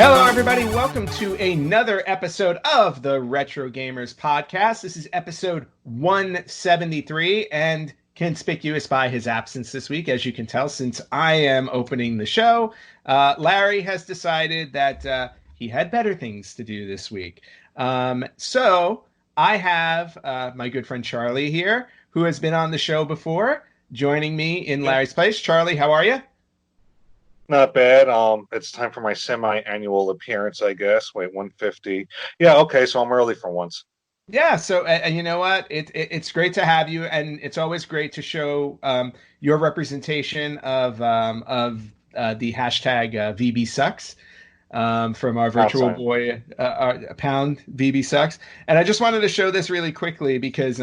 Hello, everybody. Welcome to another episode of the Retro Gamers Podcast. This is episode 173, and conspicuous by his absence this week, as you can tell, since I am opening the show. Larry has decided that he had better things to do this week. So I have my good friend Charlie here, who has been on the show before, joining me in Larry's place. Charlie, how are you? Not bad. It's time for my semi-annual appearance, I guess. Wait, 150. Yeah, okay, so I'm early for once. Yeah, so and you know what? It's great to have you, and it's always great to show your representation of the hashtag VB sucks from our virtual Outside. boy pound VB sucks. And I just wanted to show this really quickly because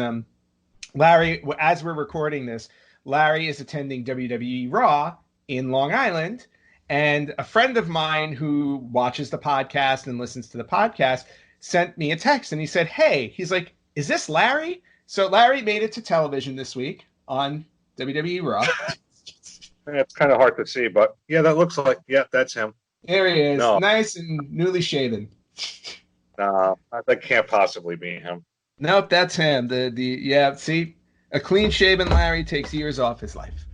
Larry, as we're recording this, Larry is attending WWE Raw in Long Island. And a friend of mine who watches the podcast and listens to the podcast sent me a text and he said, "Hey," he's like, "is this Larry?" So Larry made it to television this week on WWE Raw. It's kind of hard to see, but yeah, that looks like, yeah, that's him. There he is, No, nice and newly shaven. that can't possibly be him. Nope, that's him. Yeah, see, a clean shaven Larry takes years off his life.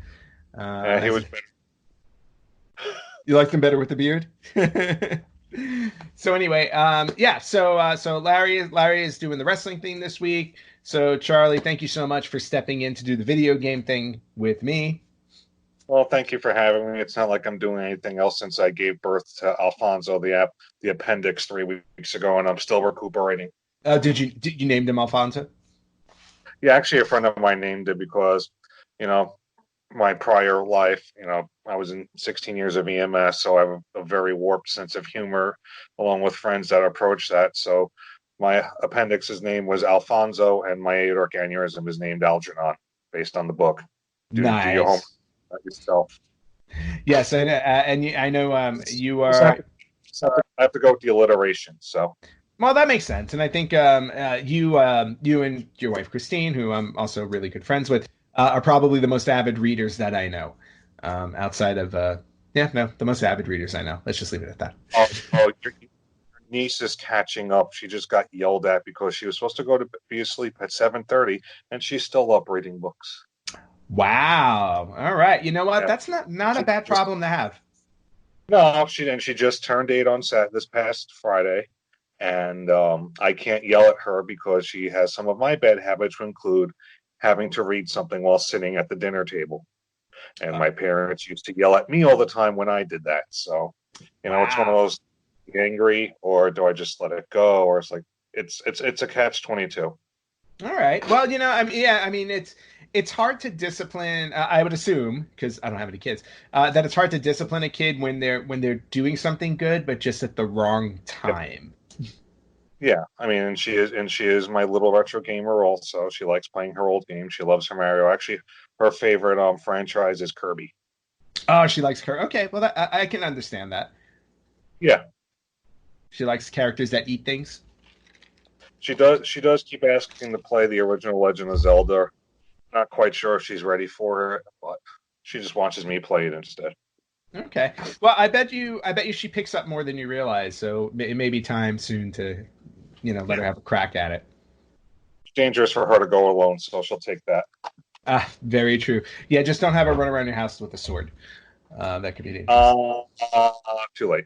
He was better. You liked him better with the beard? So anyway, so Larry is doing the wrestling thing this week. So Charlie, thank you so much for stepping in to do the video game thing with me. Well, thank you for having me. It's not like I'm doing anything else since I gave birth to Alfonso, the appendix 3 weeks ago, and I'm still recuperating. Did you name him Alfonso? Yeah, actually, a friend of mine named it because, my prior life, I was in 16 years of EMS, so I have a very warped sense of humor, along with friends that approach that. So my appendix's name was Alfonso, and my aortic aneurysm is named Algernon, based on the book. Do your homework yourself. Yes, and I know you are. I have to go with the alliteration. So. Well, that makes sense, and I think you and your wife Christine, who I'm also really good friends with, are probably the most avid readers that I know. Outside of the most avid readers I know. Let's just leave it at that. Your niece is catching up. She just got yelled at because she was supposed to go to be asleep at 7:30, and she's still up reading books. Wow. All right. You know what? Yeah. That's not a bad problem to have. No, she just turned 8 on this past Friday, and I can't yell at her because she has some of my bad habits, to include having to read something while sitting at the dinner table. And my parents used to yell at me all the time when I did that. So, Wow. It's one of those, angry, or do I just let it go? Or it's like, it's a catch-22. All right. Well, it's hard to discipline. I would assume, because I don't have any kids, that it's hard to discipline a kid when they're doing something good, but just at the wrong time. Yeah, and she is my little retro gamer also. She likes playing her old games. She loves her Mario. Actually, her favorite franchise is Kirby. Oh, she likes Kirby. Okay, well, I can understand that. Yeah. She likes characters that eat things. She does keep asking to play the original Legend of Zelda. Not quite sure if she's ready for it, but she just watches me play it instead. Okay. Well, I bet you she picks up more than you realize. So it may be time soon to, let her have a crack at it. It's dangerous for her to go alone, so she'll take that. Very true. Yeah, just don't have her run around your house with a sword. That could be dangerous. Too late.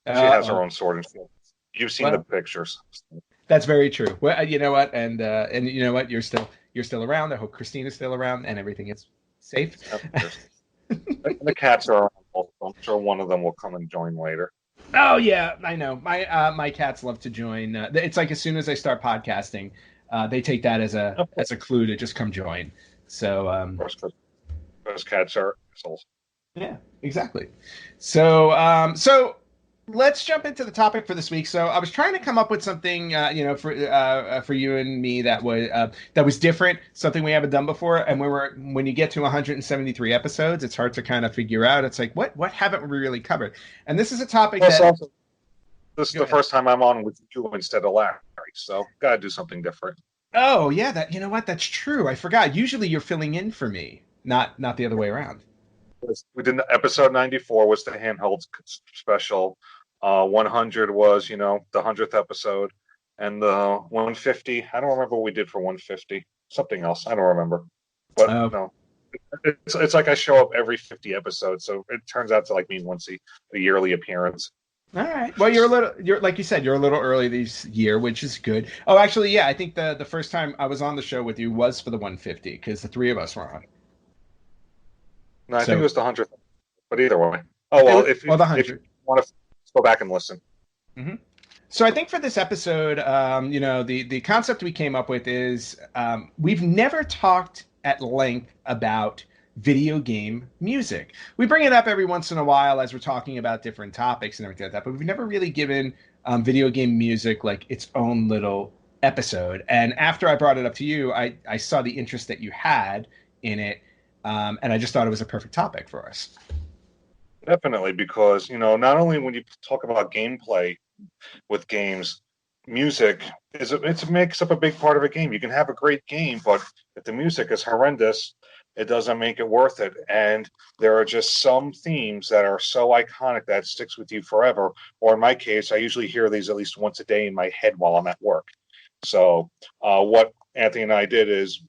She has her own sword and shield. You've seen the pictures. That's very true. Well, you know what, and you know what, you're still around. I hope Christina's still around and everything is safe. The cats are around. I'm sure one of them will come and join later. Oh yeah, I know. My cats love to join. It's like as soon as I start podcasting, they take that as a clue to just come join. So those cats are assholes. Yeah, exactly. So let's jump into the topic for this week. So I was trying to come up with something, for you and me that was different, something we haven't done before. And when you get to 173 episodes, it's hard to kind of figure out. It's like, what haven't we really covered? And this is a topic this is the first time I'm on with you instead of Larry, so gotta do something different. Oh yeah, that's true. I forgot. Usually you're filling in for me, not the other way around. We did episode 94 was the handheld special. 100 was, the 100th episode, and the 150. I don't remember what we did for 150. Something else. I don't remember. But Oh, no, it's like I show up every 50 episodes, so it turns out to like mean once a yearly appearance. all right. Well, you're like you said, you're a little early this year, which is good. Oh, actually, yeah, I think the first time I was on the show with you was for the 150 because the three of us were on. No, I think it So was the 100th. But either way. Oh it well, was if well the if you 100. want to go back and listen. Hmm. So I think for this episode, the concept we came up with is we've never talked at length about video game music. We bring it up every once in a while as we're talking about different topics and everything like that, but we've never really given video game music like its own little episode. And after I brought it up to you, I saw the interest that you had in it, and I just thought it was a perfect topic for us. Definitely, because not only when you talk about gameplay with games, music it makes up a big part of a game. You can have a great game, but if the music is horrendous, it doesn't make it worth it. And there are just some themes that are so iconic that sticks with you forever. Or in my case, I usually hear these at least once a day in my head while I'm at work. So what Anthony and I did is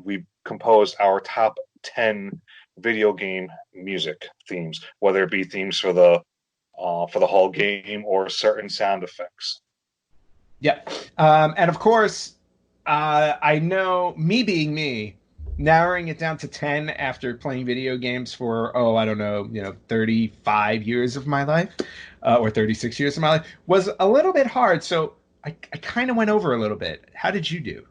we composed our top 10 video game music themes, whether it be themes for the whole game or certain sound effects. Yeah. And of course, I know me being me, narrowing it down to 10 after playing video games for, oh, I don't know, 35 years of my life, or 36 years of my life was a little bit hard. So I kind of went over a little bit. How did you do?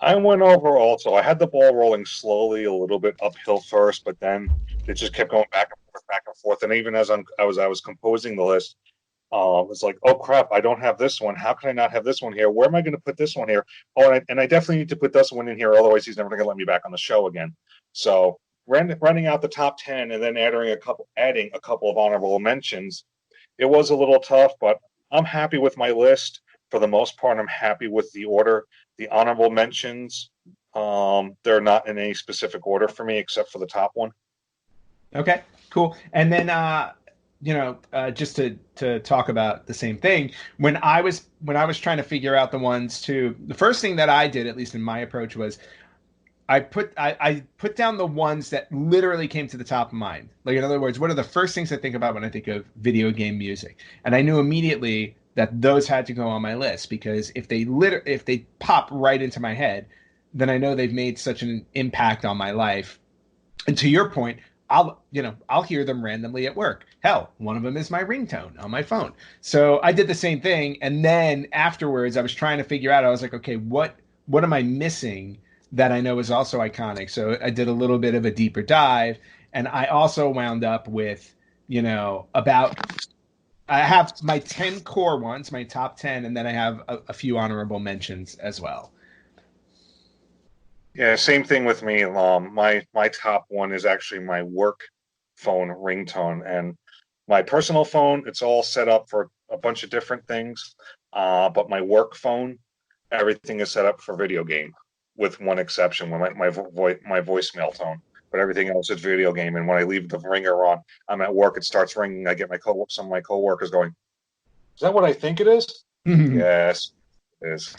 I went over also. I had the ball rolling slowly, a little bit uphill first, but then it just kept going back and forth, back and forth. And even as I was composing the list, it's like, oh crap, I don't have this one. How can I not have this one here? Where am I going to put this one here? Oh, and I definitely need to put this one in here. Otherwise, he's never going to let me back on the show again. So running out the top 10 and then adding a couple of honorable mentions, it was a little tough, but I'm happy with my list for the most part. I'm happy with the order. The honorable mentions, they're not in any specific order for me except for the top one. Okay, cool. And then, just to talk about the same thing, when I was trying to figure out the ones to, the first thing that I did, at least in my approach, was I put down the ones that literally came to the top of mind. Like, in other words, what are the first things I think about when I think of video game music? And I knew immediately that those had to go on my list because if they pop right into my head, then I know they've made such an impact on my life. And to your point, I'll hear them randomly at work. Hell, one of them is my ringtone on my phone. So I did the same thing, and then afterwards, I was trying to figure out. I was like, okay, what am I missing that I know is also iconic? So I did a little bit of a deeper dive, and I also wound up with, about I have my 10 core ones, my top 10, and then I have a few honorable mentions as well. Yeah, same thing with me. My top one is actually my work phone ringtone, and my personal phone. It's all set up for a bunch of different things, but my work phone, everything is set up for video game, with one exception, when my voicemail tone. But everything else is video game. And when I leave the ringer on, I'm at work. It starts ringing. I get some of my coworkers going, "Is that what I think it is?" Yes, it is.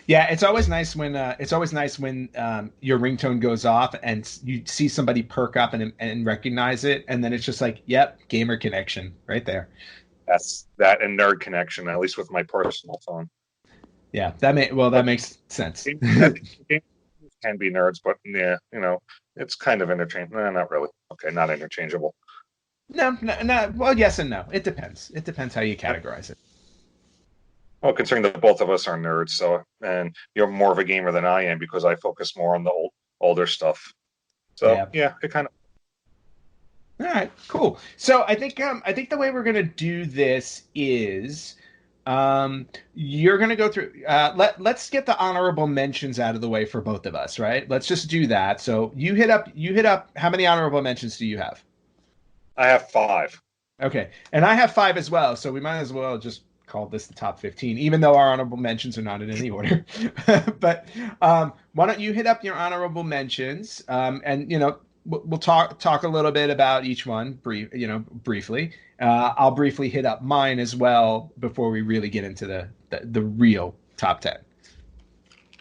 Yeah, it's always nice when your ringtone goes off and you see somebody perk up and recognize it, and then it's just like, yep, gamer connection right there. That's that and nerd connection, at least with my personal phone. Yeah, that But makes sense. games can be nerds, but yeah, it's kind of interchangeable. Nah, not really. Okay, not interchangeable. No, no, no. Well, yes and no. It depends. It depends how you categorize it. Well, considering that both of us are nerds, so and you're more of a gamer than I am because I focus more on the older stuff. So Yeah. yeah, it kind of. All right. Cool. So I think the way we're gonna do this is you're gonna go through. Let's get the honorable mentions out of the way for both of us, right? Let's just do that. So you hit up. How many honorable mentions do you have? I have five. Okay, and I have five as well, so we might as well just call this the top 15, even though our honorable mentions are not in any order. But why don't you hit up your honorable mentions? And we'll talk a little bit about each one, briefly. I'll briefly hit up mine as well before we really get into the real top 10.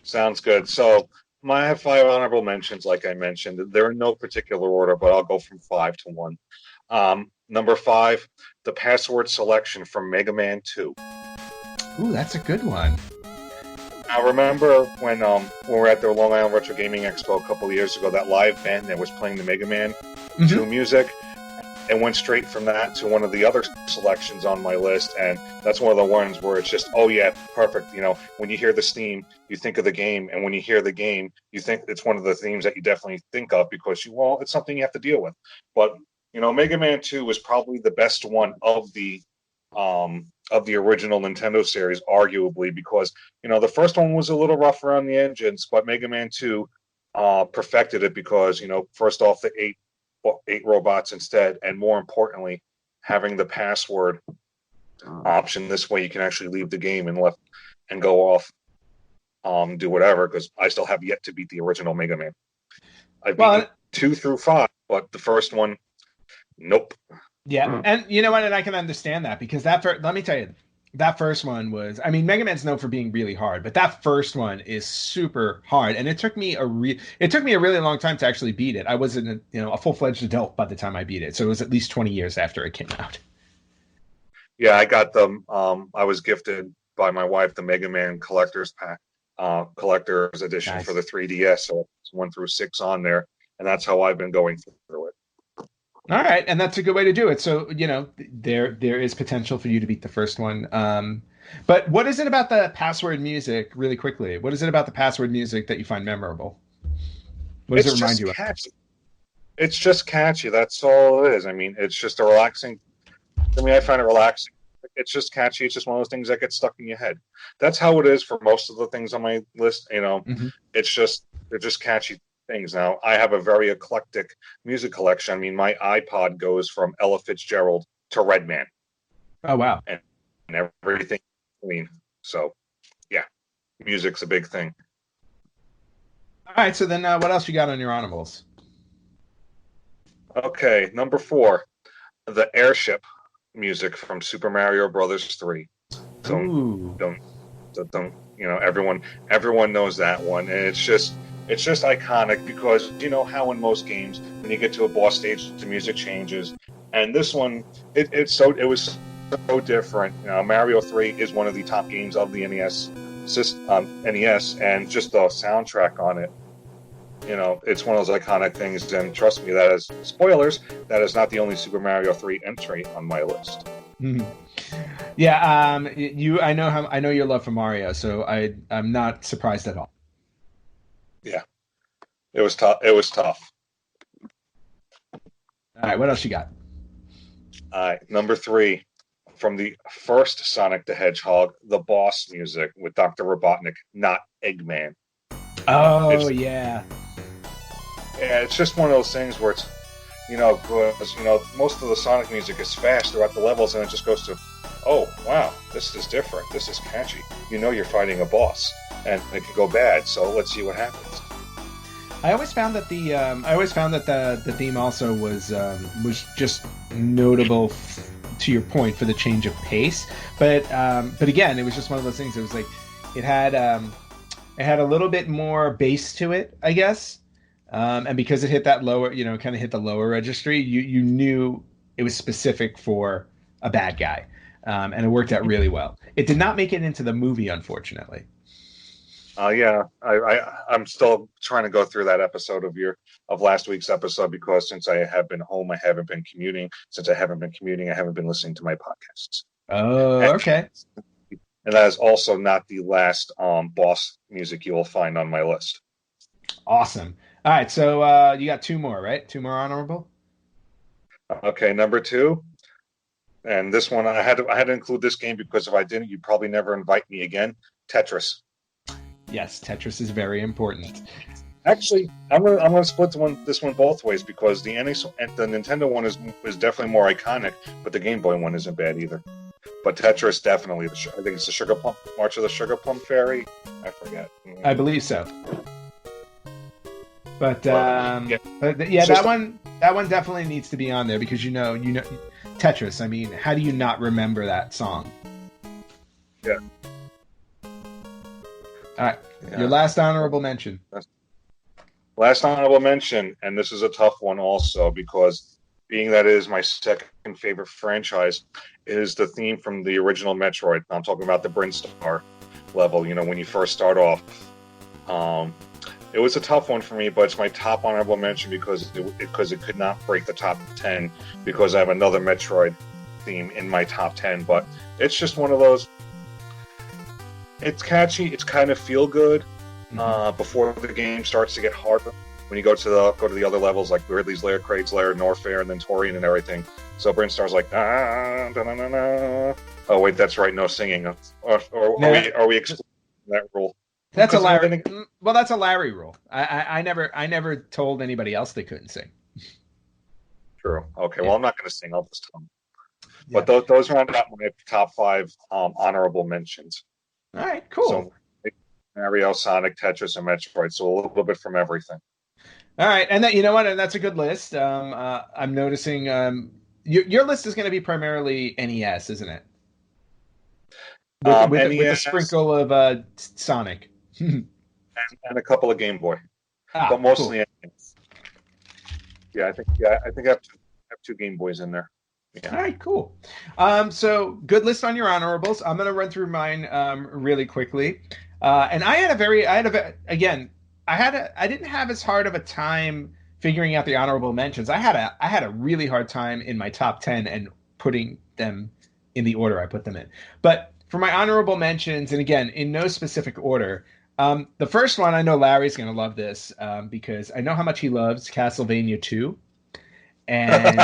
Sounds good. So I have five honorable mentions, like I mentioned. They're in no particular order, but I'll go from five to one. Number five, the password selection from Mega Man 2. Ooh, that's a good one. I remember when we were at the Long Island Retro Gaming Expo a couple of years ago, that live band that was playing the Mega Man 2 music, and went straight from that to one of the other selections on my list, and that's one of the ones where it's just, oh yeah, perfect. You know, when you hear this theme, you think of the game, and when you hear the game, you think it's one of the themes that you definitely think of because it's something you have to deal with. But Mega Man 2 was probably the best one of the original Nintendo series, arguably, because the first one was a little rough around the edges, but Mega Man 2 perfected it because first off, the eight robots instead, and more importantly, having the password option. This way, you can actually leave the game and go off, do whatever. Because I still have yet to beat the original Mega Man. I've beaten 2 through 5, but the first one, nope. Yeah, and you know what? And I can understand that because let me tell you, that first one was. I mean, Mega Man's known for being really hard, but that first one is super hard, and it took me a really long time to actually beat it. I wasn't a full-fledged adult by the time I beat it, so it was at least 20 years after it came out. Yeah, I got them. I was gifted by my wife the Mega Man collector's pack, collector's edition for the 3DS. So it's 1 through 6 on there, and that's how I've been going through it. All right, and that's a good way to do it. So, there is potential for you to beat the first one. But what is it about the password music, really quickly? What is it about the password music that you find memorable? What does it remind you of? It's just catchy. That's all it is. I mean, it's just a relaxing. I mean, I find it relaxing. It's just catchy. It's just one of those things that gets stuck in your head. That's how it is for most of the things on my list. They're just catchy things. Now, I have a very eclectic music collection. I mean, my iPod goes from Ella Fitzgerald to Redman. Oh, wow. And everything between. So, yeah, music's a big thing. All right, so then what else you got on your honorables? Okay, number 4, the airship music from Super Mario Brothers 3. Don't everyone knows that one, and it's just iconic because how in most games when you get to a boss stage the music changes, and this one it was so different. Mario 3 is one of the top games of the NES and just the soundtrack on it, it's one of those iconic things. And trust me, that is spoilers. That is not the only Super Mario 3 entry on my list. Mm-hmm. Yeah, I know your love for Mario, so I'm not surprised at all. Yeah, it was tough. It was tough. All right, what else you got? All right, number 3, from the first Sonic the Hedgehog, the boss music with Dr. Robotnik, not Eggman. Oh, yeah. Yeah, it's just one of those things where it's, most of the Sonic music is fast throughout the levels, and it just goes to, oh, wow, this is different. This is catchy. You're fighting a boss, and it can go bad, so let's see what happens. I always found that the theme also was just notable to your point for the change of pace, but again, it was just one of those things. It was like it had a little bit more bass to it, I guess, and because it hit that lower, kind of hit the lower registry, you knew it was specific for a bad guy, and it worked out really well. It did not make it into the movie, unfortunately. Yeah, I'm still trying to go through that episode of last week's episode because since I have been home, I haven't been commuting. Since I haven't been commuting, I haven't been listening to my podcasts. Oh, okay. And that is also not the last boss music you will find on my list. Awesome. All right, so you got 2 more, right? 2 more honorable. Okay, number 2, and this one I had to include this game because if I didn't, you'd probably never invite me again. Tetris. Yes, Tetris is very important. Actually, I'm gonna split this one both ways because the Nintendo one is definitely more iconic, but the Game Boy one isn't bad either. But Tetris definitely. I think it's the March of the Sugar Plum Fairy. I forget. I believe so. But Yeah. yeah, that one definitely needs to be on there because you know Tetris. I mean, how do you not remember that song? Yeah. All right, Yeah. your last honorable mention. Last honorable mention, and this is a tough one also because being that it is my second favorite franchise, is the theme from the original Metroid. I'm talking about the Brinstar level. You know, when you first start off. It was a tough one for me, but it's my top honorable mention because it could not break the top 10 because I have another Metroid theme in my top 10. But it's just one of those. It's catchy. It's kind of feel good. Before the game starts to get harder, when you go to the other levels like Ridley's Lair, Kraid's Lair, Norfair, and then Torian and everything. So Brinstar's like oh wait, that's right, no singing. Or are we excluding that rule? That's a Larry. Well, that's a Larry rule. I never told anybody else they couldn't sing. True. Okay. Yeah. Well, I'm not going to sing. I'll just tell them. Yeah. But those round out my top 5 honorable mentions. All right. Cool. So Mario, Sonic, Tetris, and Metroid. So a little bit from everything. All right, and that, you know what? And that's a good list. I'm noticing your list is going to be primarily NES, isn't it? With a sprinkle of Sonic. and a couple of Game Boy, but mostly NES. Yeah, I think I have 2 Game Boys in there. Yeah. All right, cool. So good list on your honorables. I'm going to run through mine really quickly. And I didn't have as hard of a time figuring out the honorable mentions. I had a really hard time in my top 10 and putting them in the order I put them in. But for my honorable mentions, and again, in no specific order, the first one, I know Larry's going to love this because I know how much he loves Castlevania 2. And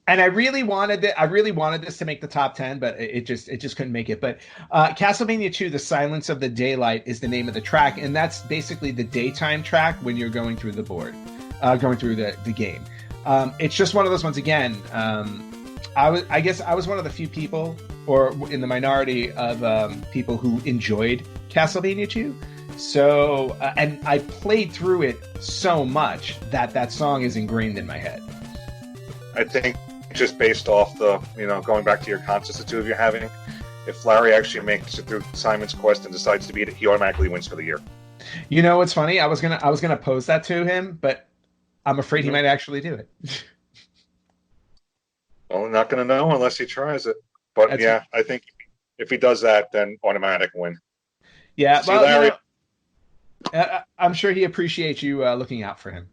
and I really wanted this to make the top 10, but it just couldn't make it. But Castlevania 2, The Silence of the Daylight is the name of the track, and that's basically the daytime track when you're going through the board, going through the game. It's just one of those ones again. I guess I was one of the few people, or in the minority of people who enjoyed Castlevania 2. So, and I played through it so much that song is ingrained in my head. I think just based off going back to your contest the two of you having, if Larry actually makes it through Simon's Quest and decides to beat it, he automatically wins for the year. You know what's funny? I was gonna pose that to him, but I'm afraid he might actually do it. Well, I'm not going to know unless he tries it. But I think if he does that, then automatic win. Yeah, well, Larry, I'm sure he appreciates you looking out for him.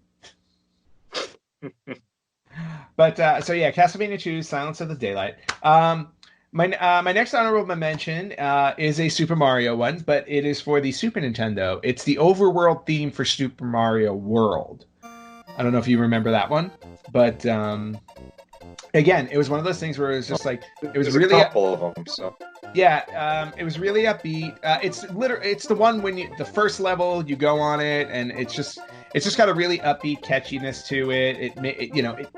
But so yeah, Castlevania 2, Silence of the Daylight. My next honorable mention is a Super Mario one, but it is for the Super Nintendo. It's the overworld theme for Super Mario World. I don't know if you remember that one, but again, it was one of those things where it was just like it was really a couple of them. So yeah, it was really upbeat. It's the one when the first level you go on it, and it's just got a really upbeat catchiness to it.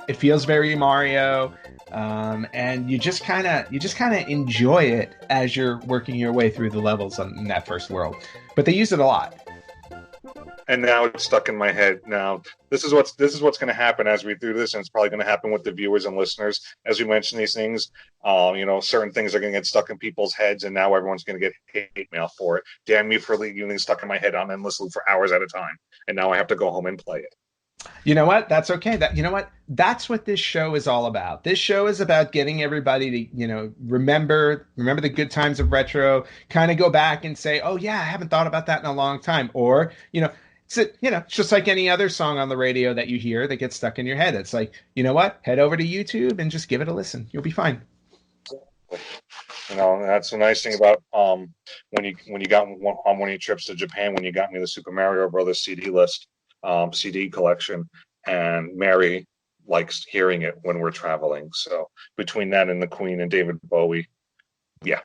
It feels very Mario, and you just kind of enjoy it as you're working your way through the levels in that first world. But they use it a lot. And now it's stuck in my head. Now this is what's going to happen as we do this, and it's probably going to happen with the viewers and listeners as we mention these things. Certain things are going to get stuck in people's heads, and now everyone's going to get hate mail for it. Damn you for leaving things stuck in my head on endlessly for hours at a time, and now I have to go home and play it. You know what? That's okay. That's what this show is all about. This show is about getting everybody to, remember the good times of retro, kind of go back and say, oh yeah, I haven't thought about that in a long time. Or, it's just like any other song on the radio that you hear that gets stuck in your head. It's like, you know what? Head over to YouTube and just give it a listen. You'll be fine. That's the nice thing about when you got on one of your trips to Japan, when you got me the Super Mario Brothers CD list. CD collection, and Mary likes hearing it when we're traveling. So between that and the Queen and David Bowie, yeah.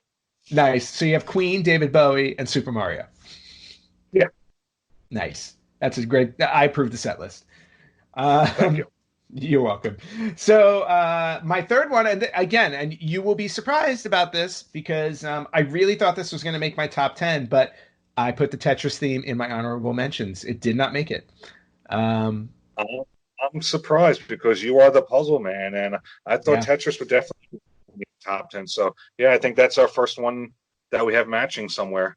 Nice. So you have Queen, David Bowie, and Super Mario. Yeah. Nice. That's a great. I approve the set list. Thank you. You're welcome. So my third one, and you will be surprised about this because I really thought this was going to make my top 10, but I put the Tetris theme in my honorable mentions. It did not make it. Um, I'm, I'm surprised because you are the puzzle man, and I thought yeah. Tetris would definitely be in the top 10. So, yeah, I think that's our first one that we have matching somewhere.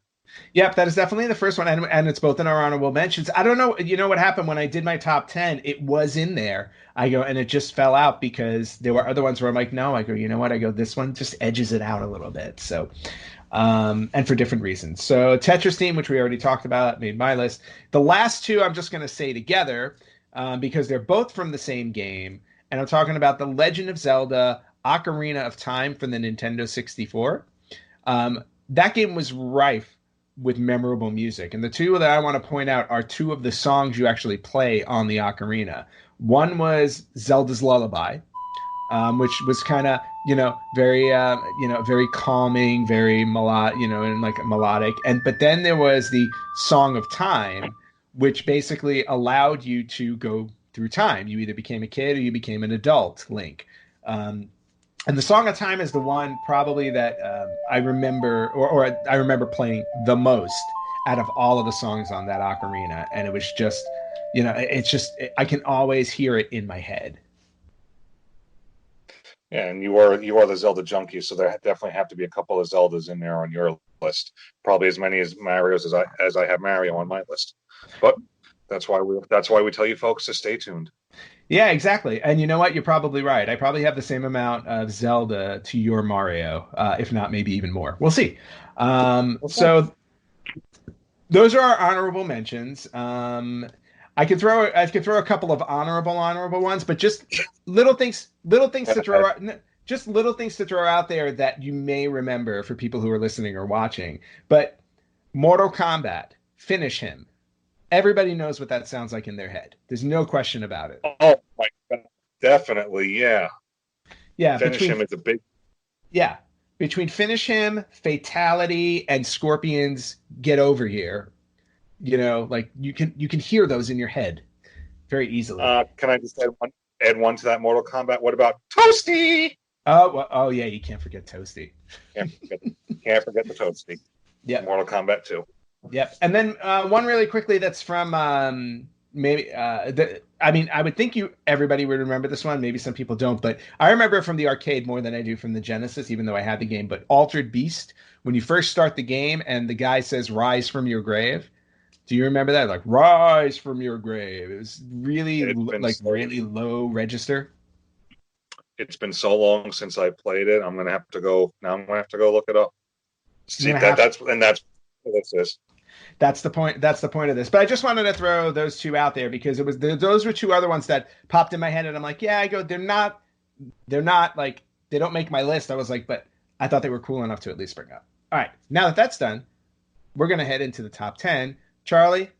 Yep, that is definitely the first one, and it's both in our honorable mentions. I don't know, you know what happened when I did my top 10? It was in there. I go, and it just fell out because there were other ones where I'm like, no, I go, you know what? I go, this one just edges it out a little bit. So, and for different reasons. So, Tetris theme, which we already talked about, made my list. The last two I'm just going to say together because they're both from the same game. And I'm talking about The Legend of Zelda Ocarina of Time from the Nintendo 64. That game was rife with memorable music. And the two that I want to point out are two of the songs you actually play on the ocarina. One was Zelda's Lullaby, which was kind of very very calming, very and like melodic. And but then there was the Song of Time, which basically allowed you to go through time. You either became a kid or you became an adult, Link. And the Song of Time is the one probably that I remember, or I remember playing the most out of all of the songs on that ocarina, and it was just, it's just I can always hear it in my head. Yeah, and you are the Zelda junkie, so there definitely have to be a couple of Zeldas in there on your list. Probably as many as Mario's as I have Mario on my list. But that's why we tell you folks to stay tuned. Yeah, exactly. And you know what? You're probably right. I probably have the same amount of Zelda to your Mario, if not maybe even more. We'll see. Okay. So those are our honorable mentions. I could throw a couple of honorable ones, but just little things to throw out, just little things to throw out there that you may remember for people who are listening or watching. But Mortal Kombat, finish him. Everybody knows what that sounds like in their head. There's no question about it. Oh my God, definitely, yeah. Yeah, Finish him is a big. yeah, between finish him, fatality, and Scorpion's get over here. Like you can hear those in your head very easily. Can I just add one to that Mortal Kombat? What about Toasty? Oh, well, oh yeah, you can't forget Toasty. Can't forget the Toasty. Yep, Mortal Kombat 2. yep. And then one really quickly that's from maybe I mean, I would think everybody would remember this one. Maybe some people don't, but I remember it from the arcade more than I do from the Genesis, even though I had the game. But Altered Beast, when you first start the game and the guy says "Rise from your grave." Do you remember that? Like "Rise from your grave." It was really It's been like so really low register. it's been so long since I played it. I'm gonna have to go now. I'm gonna have to go look it up. You're See gonna that have that's what this is. That's the point. That's the point of this. But I just wanted to throw those two out there because those were two other ones that popped in my head, and I'm like, yeah, I go, they're not like they don't make my list. I was like, but I thought they were cool enough to at least bring up. All right, now that that's done, we're gonna head into the top 10. Charlie,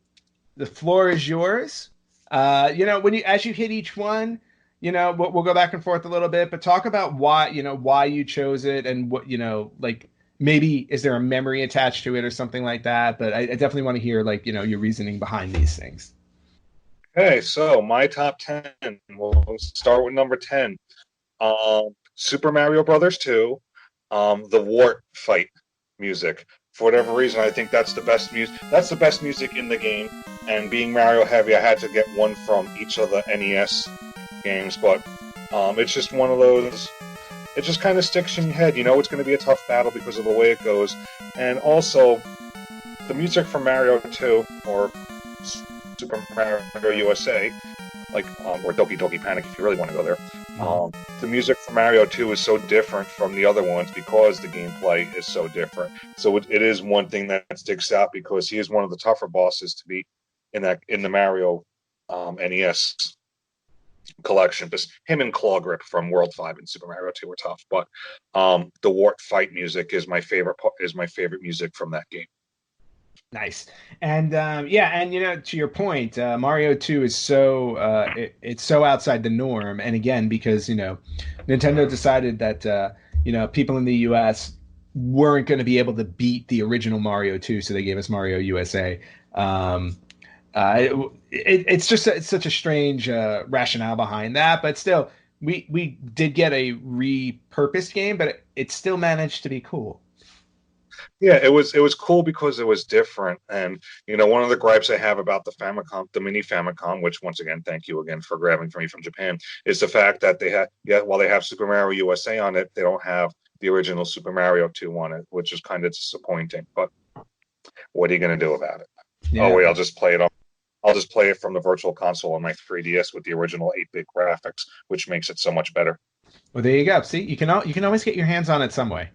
the floor is yours. When you as you hit each one, we'll go back and forth a little bit, but talk about why you chose it and what like maybe is there a memory attached to it or something like that. But I definitely want to hear like your reasoning behind these things. Okay, so my top 10. We'll start with number 10. Super Mario Brothers 2. The Wart fight music. For whatever reason, I think that's the best music. That's the best music in the game. And being Mario heavy, I had to get one from each of the NES games. But it's just one of those. It just kind of sticks in your head. You know it's going to be a tough battle because of the way it goes. And also, the music from Mario 2 or Super Mario USA, or Doki Doki Panic if you really want to go there. The music from Mario 2 is so different from the other ones because the gameplay is so different. So it is one thing that sticks out because he is one of the tougher bosses to beat in the Mario NES collection. Because him and Claw Grip from World 5 and Super Mario 2 were tough, but the Wart fight music is my favorite music from that game. Nice. And and to your point, Mario 2 is it's so outside the norm. And again, because Nintendo decided that people in the US weren't going to be able to beat the original Mario 2, so they gave us Mario USA. It's such a strange rationale behind that, but still, we did get a repurposed game, but it still managed to be cool. Yeah, it was cool because it was different. And one of the gripes I have about the Famicom, the mini Famicom, which once again, thank you again for grabbing for me from Japan, is the fact that they have, yeah, while they have Super Mario USA on it, they don't have the original Super Mario 2 on it, which is kind of disappointing. But what are you going to do about it? Oh Yeah. wait, I'll just play it from the Virtual Console on my 3DS with the original 8-bit graphics, which makes it so much better. Well, there you go. See, you can always get your hands on it some way.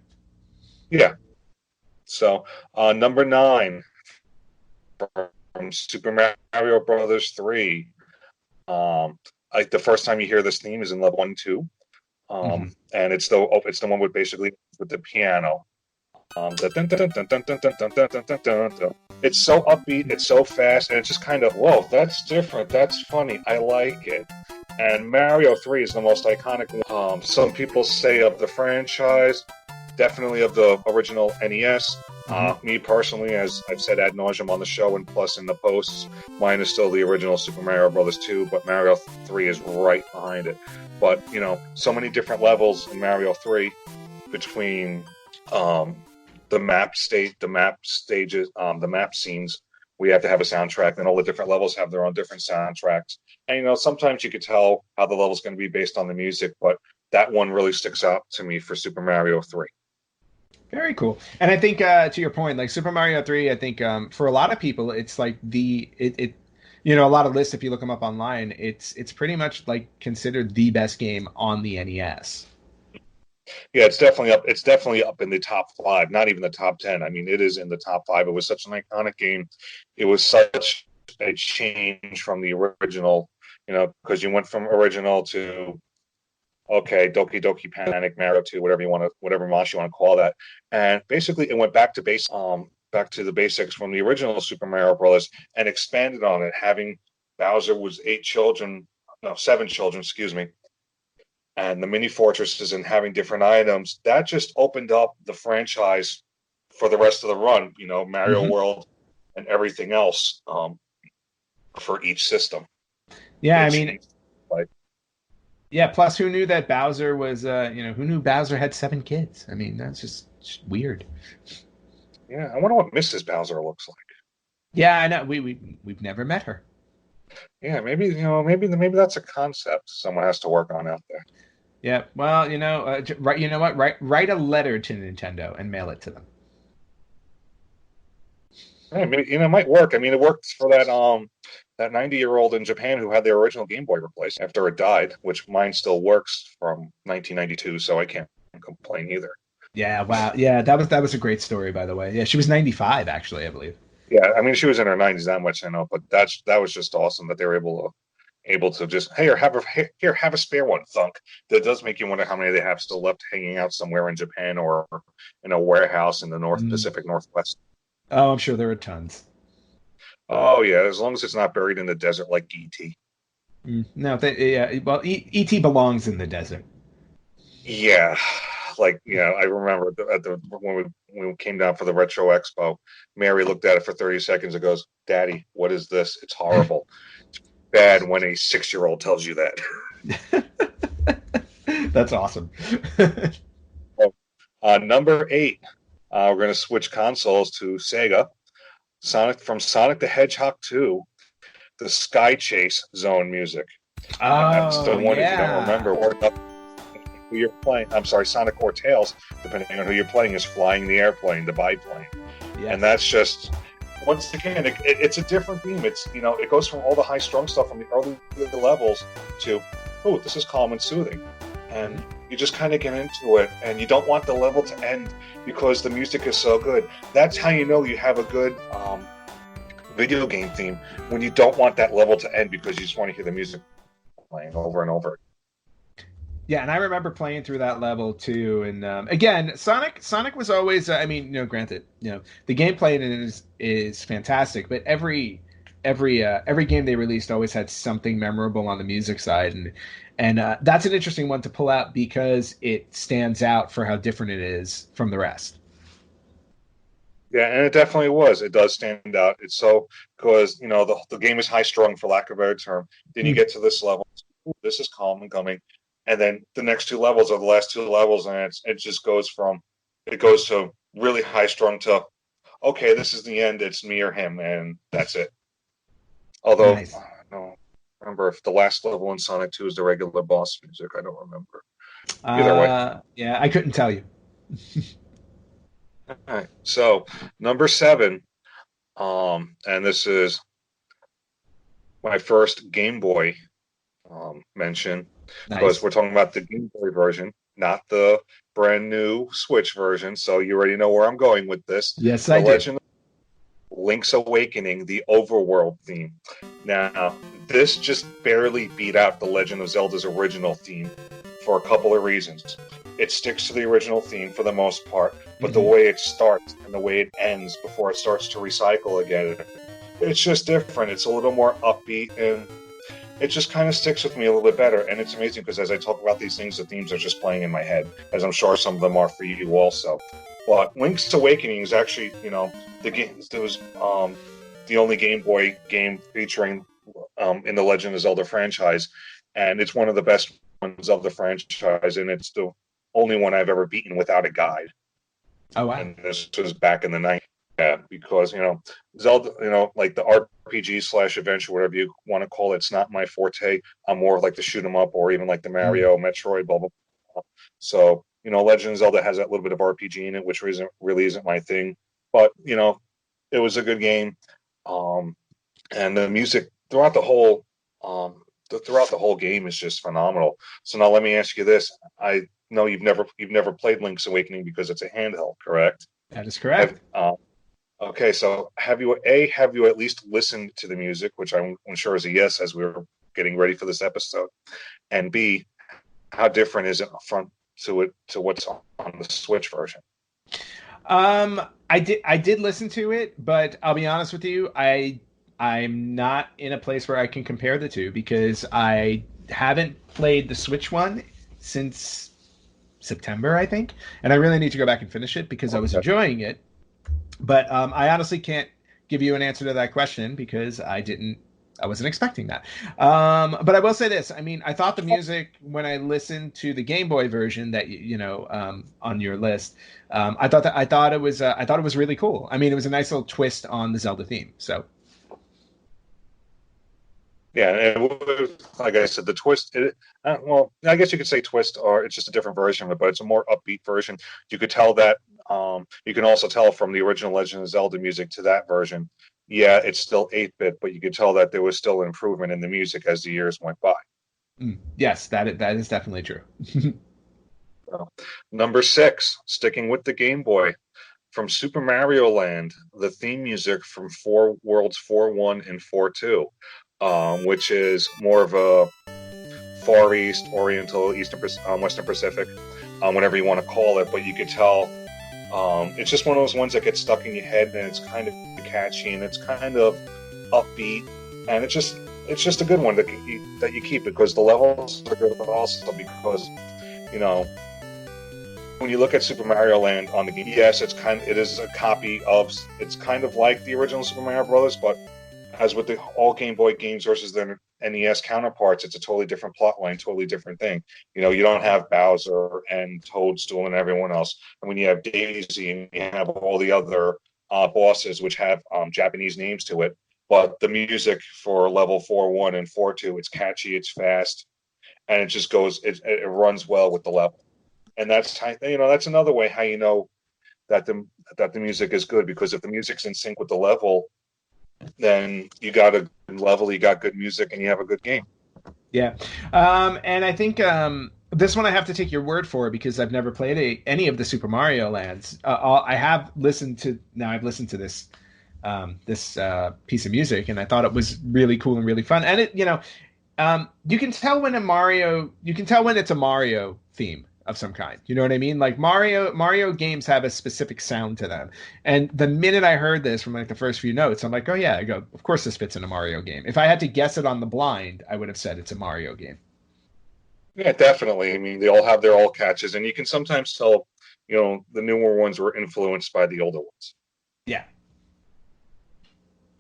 Yeah. So number 9 from Super Mario Brothers 3. Like the first time you hear this theme is in level 1 and 2. Hmm. And it's the one with basically with the piano. It's so upbeat, it's so fast, and it's just kind of, whoa, that's different, that's funny, I like it. And Mario 3 is the most iconic one. Some people say of the franchise, definitely of the original NES. Hmm. Me personally, as I've said ad nauseum on the show and plus in the posts, mine is still the original Super Mario Brothers 2, but Mario 3 is right behind it. But, so many different levels in Mario 3 between um, the map stages, the map scenes. We have to have a soundtrack, and all the different levels have their own different soundtracks. And sometimes you could tell how the level's going to be based on the music, but that one really sticks out to me for Super Mario 3. Very cool. And I think to your point, like Super Mario 3, I think for a lot of people, it's like a lot of lists, if you look them up online, it's pretty much like considered the best game on the NES. Yeah, it's definitely up. It's definitely up in the top 5, not even the top 10. I mean, it is in the top 5. It was such an iconic game. It was such a change from the original, because you went from original to okay, Doki Doki Panic, Mario 2, whatever mosh you want to call that. And basically it went back to the basics from the original Super Mario Brothers and expanded on it, having Bowser was 7 children, excuse me, and the mini fortresses and having different items. That just opened up the franchise for the rest of the run, Mario Hmm. World and everything else for each system. Yeah, It I mean, changed like yeah. Plus, who knew that Bowser was, who knew Bowser had 7 kids? I mean, that's just weird. yeah, I wonder what Mrs. Bowser looks like. Yeah, I know. We've never met her. Yeah, maybe that's a concept someone has to work on out there. Yeah. Well, right. You know what? Write a letter to Nintendo and mail it to them. Yeah, maybe, it might work. I mean, it worked for that 90-year-old in Japan who had their original Game Boy replaced after it died, which mine still works from 1992, so I can't complain either. Yeah. Wow. Yeah. That was a great story, by the way. Yeah, she was 95, actually, I believe. Yeah, I mean, she was in her 90s, that much I know, but that was just awesome that they were able to just here have a spare one, thunk. That does make you wonder how many they have still left hanging out somewhere in Japan or in a warehouse in the North Mm. Pacific Northwest. Oh, I'm sure there are tons. Oh yeah, as long as it's not buried in the desert like ET. No, yeah. Well, E.T. belongs in the desert. Yeah, like I remember when we came down for the Retro Expo, Mary looked at it for 30 seconds and goes, "Daddy, what is this? It's horrible." Bad when a 6-year-old tells you that. That's awesome. Number 8, we're going to switch consoles to Sega. Sonic the Hedgehog 2, the Sky Chase Zone music, and that's the Oh one. If you don't yeah. remember, who you're playing. I'm sorry, Sonic or Tails, depending on who you're playing, is flying the airplane, the biplane, and Yes. that's just once again, it's a different theme. It goes from all the high strung stuff from the early levels to, oh, this is calm and soothing, and Mhm. you just kind of get into it, and you don't want the level to end because the music is so good. That's how you know you have a good video game theme, when you don't want that level to end because you just want to hear the music playing over and over. Yeah, and I remember playing through that level too. And again, Sonic was always. I mean, granted, the gameplay in it is fantastic, but every game they released always had something memorable on the music side, and that's an interesting one to pull out because it stands out for how different it is from the rest. Yeah, and it definitely was. It does stand out. It's so because the game is high strung, for lack of a better term. Then you Mm. get to this level. Ooh, this is calm and coming, and then the next 2 levels are the last 2 levels, and it just goes from it goes to really high strung to, okay, this is the end. It's me or him, and that's it. Although, Nice. no, remember if the last level in Sonic 2 is the regular boss music. I don't remember. Either way. Yeah, I couldn't tell you. All right. So number 7, and this is my first Game Boy mention because Nice. we're talking about the Game Boy version, not the brand new Switch version. So you already know where I'm going with this. Yes, The I do. Legend of Link's Awakening, the overworld theme. Now, this just barely beat out the Legend of Zelda's original theme for a couple of reasons. It sticks to the original theme for the most part, but the way it starts and the way it ends before it starts to recycle again, it's just different. It's a little more upbeat, and it just kind of sticks with me a little bit better. And it's amazing because as I talk about these things, the themes are just playing in my head, as I'm sure some of them are for you also. But Link's Awakening is actually, the game. There was the only Game Boy game featuring in the Legend of Zelda franchise, and it's one of the best ones of the franchise, and it's the only one I've ever beaten without a guide. Oh wow. And this was back in the 90s. Yeah, because Zelda, like the RPG slash adventure, whatever you want to call it, it's not my forte. I'm more like the shoot 'em up, or even like the Mario, Metroid, blah blah blah. So Legend of Zelda has that little bit of RPG in it, which really isn't my thing. But it was a good game, and the music throughout the whole game is just phenomenal. So now let me ask you this: I know you've never played Link's Awakening because it's a handheld, correct? That is Have correct. Okay, so have you at least listened to the music, which I'm sure is a yes, as we were getting ready for this episode, and B, how different is it to what's on the Switch version? I did listen to it, but I'll be honest with you, I'm not in a place where I can compare the two because I haven't played the Switch one since September, I think, and I really need to go back and finish it because I was Okay. enjoying it. But I honestly can't give you an answer to that question because I wasn't expecting that. But I will say this. I mean, I thought the music when I listened to the Game Boy version that on your list, I thought it was really cool. I mean, it was a nice little twist on the Zelda theme. So Yeah, and like I said, the twist. Well, I guess you could say twist, or it's just a different version of it, but it's a more upbeat version. You could tell that. You can also tell from the original Legend of Zelda music to that version. Yeah, it's still 8-bit, but you could tell that there was still improvement in the music as the years went by. yes, that is definitely true. So, number 6, sticking with the Game Boy, from Super Mario Land, the theme music from Four Worlds 4-1 and 4-2, which is more of a Far East, Oriental, Eastern, Western Pacific, whatever you want to call it. But you could tell it's just one of those ones that gets stuck in your head, and it's kind of catchy, and it's kind of upbeat, and it's just a good one that you keep because the levels are good, but also because you know when you look at Super Mario Land on the game, yes, it is a copy of, it's kind of like the original Super Mario Brothers, but as with the all Game Boy games versus their NES counterparts, it's a totally different plot line, totally different thing. You don't have Bowser and Toadstool and everyone else. And when you have Daisy and you have all the other bosses, which have Japanese names to it, but the music for level 4-1 and 4-2, it's catchy, it's fast, and it just it runs well with the level. And that's another way how you know that the music is good, because if the music's in sync with the level, then you got a good level, you got good music, and you have a good game. Yeah. And I think this one I have to take your word for because I've never played any of the Super Mario lands. I have listened to now. I've listened to this piece of music, and I thought it was really cool and really fun. And you can tell when you can tell when it's a Mario theme of some kind. You know what I mean? Like Mario games have a specific sound to them. And the minute I heard this from like the first few notes, I'm like, oh yeah, I go, of course this fits in a Mario game. If I had to guess it on the blind, I would have said it's a Mario game. Yeah, definitely. I mean, they all have their all catches, and you can sometimes tell, the newer ones were influenced by the older ones. Yeah.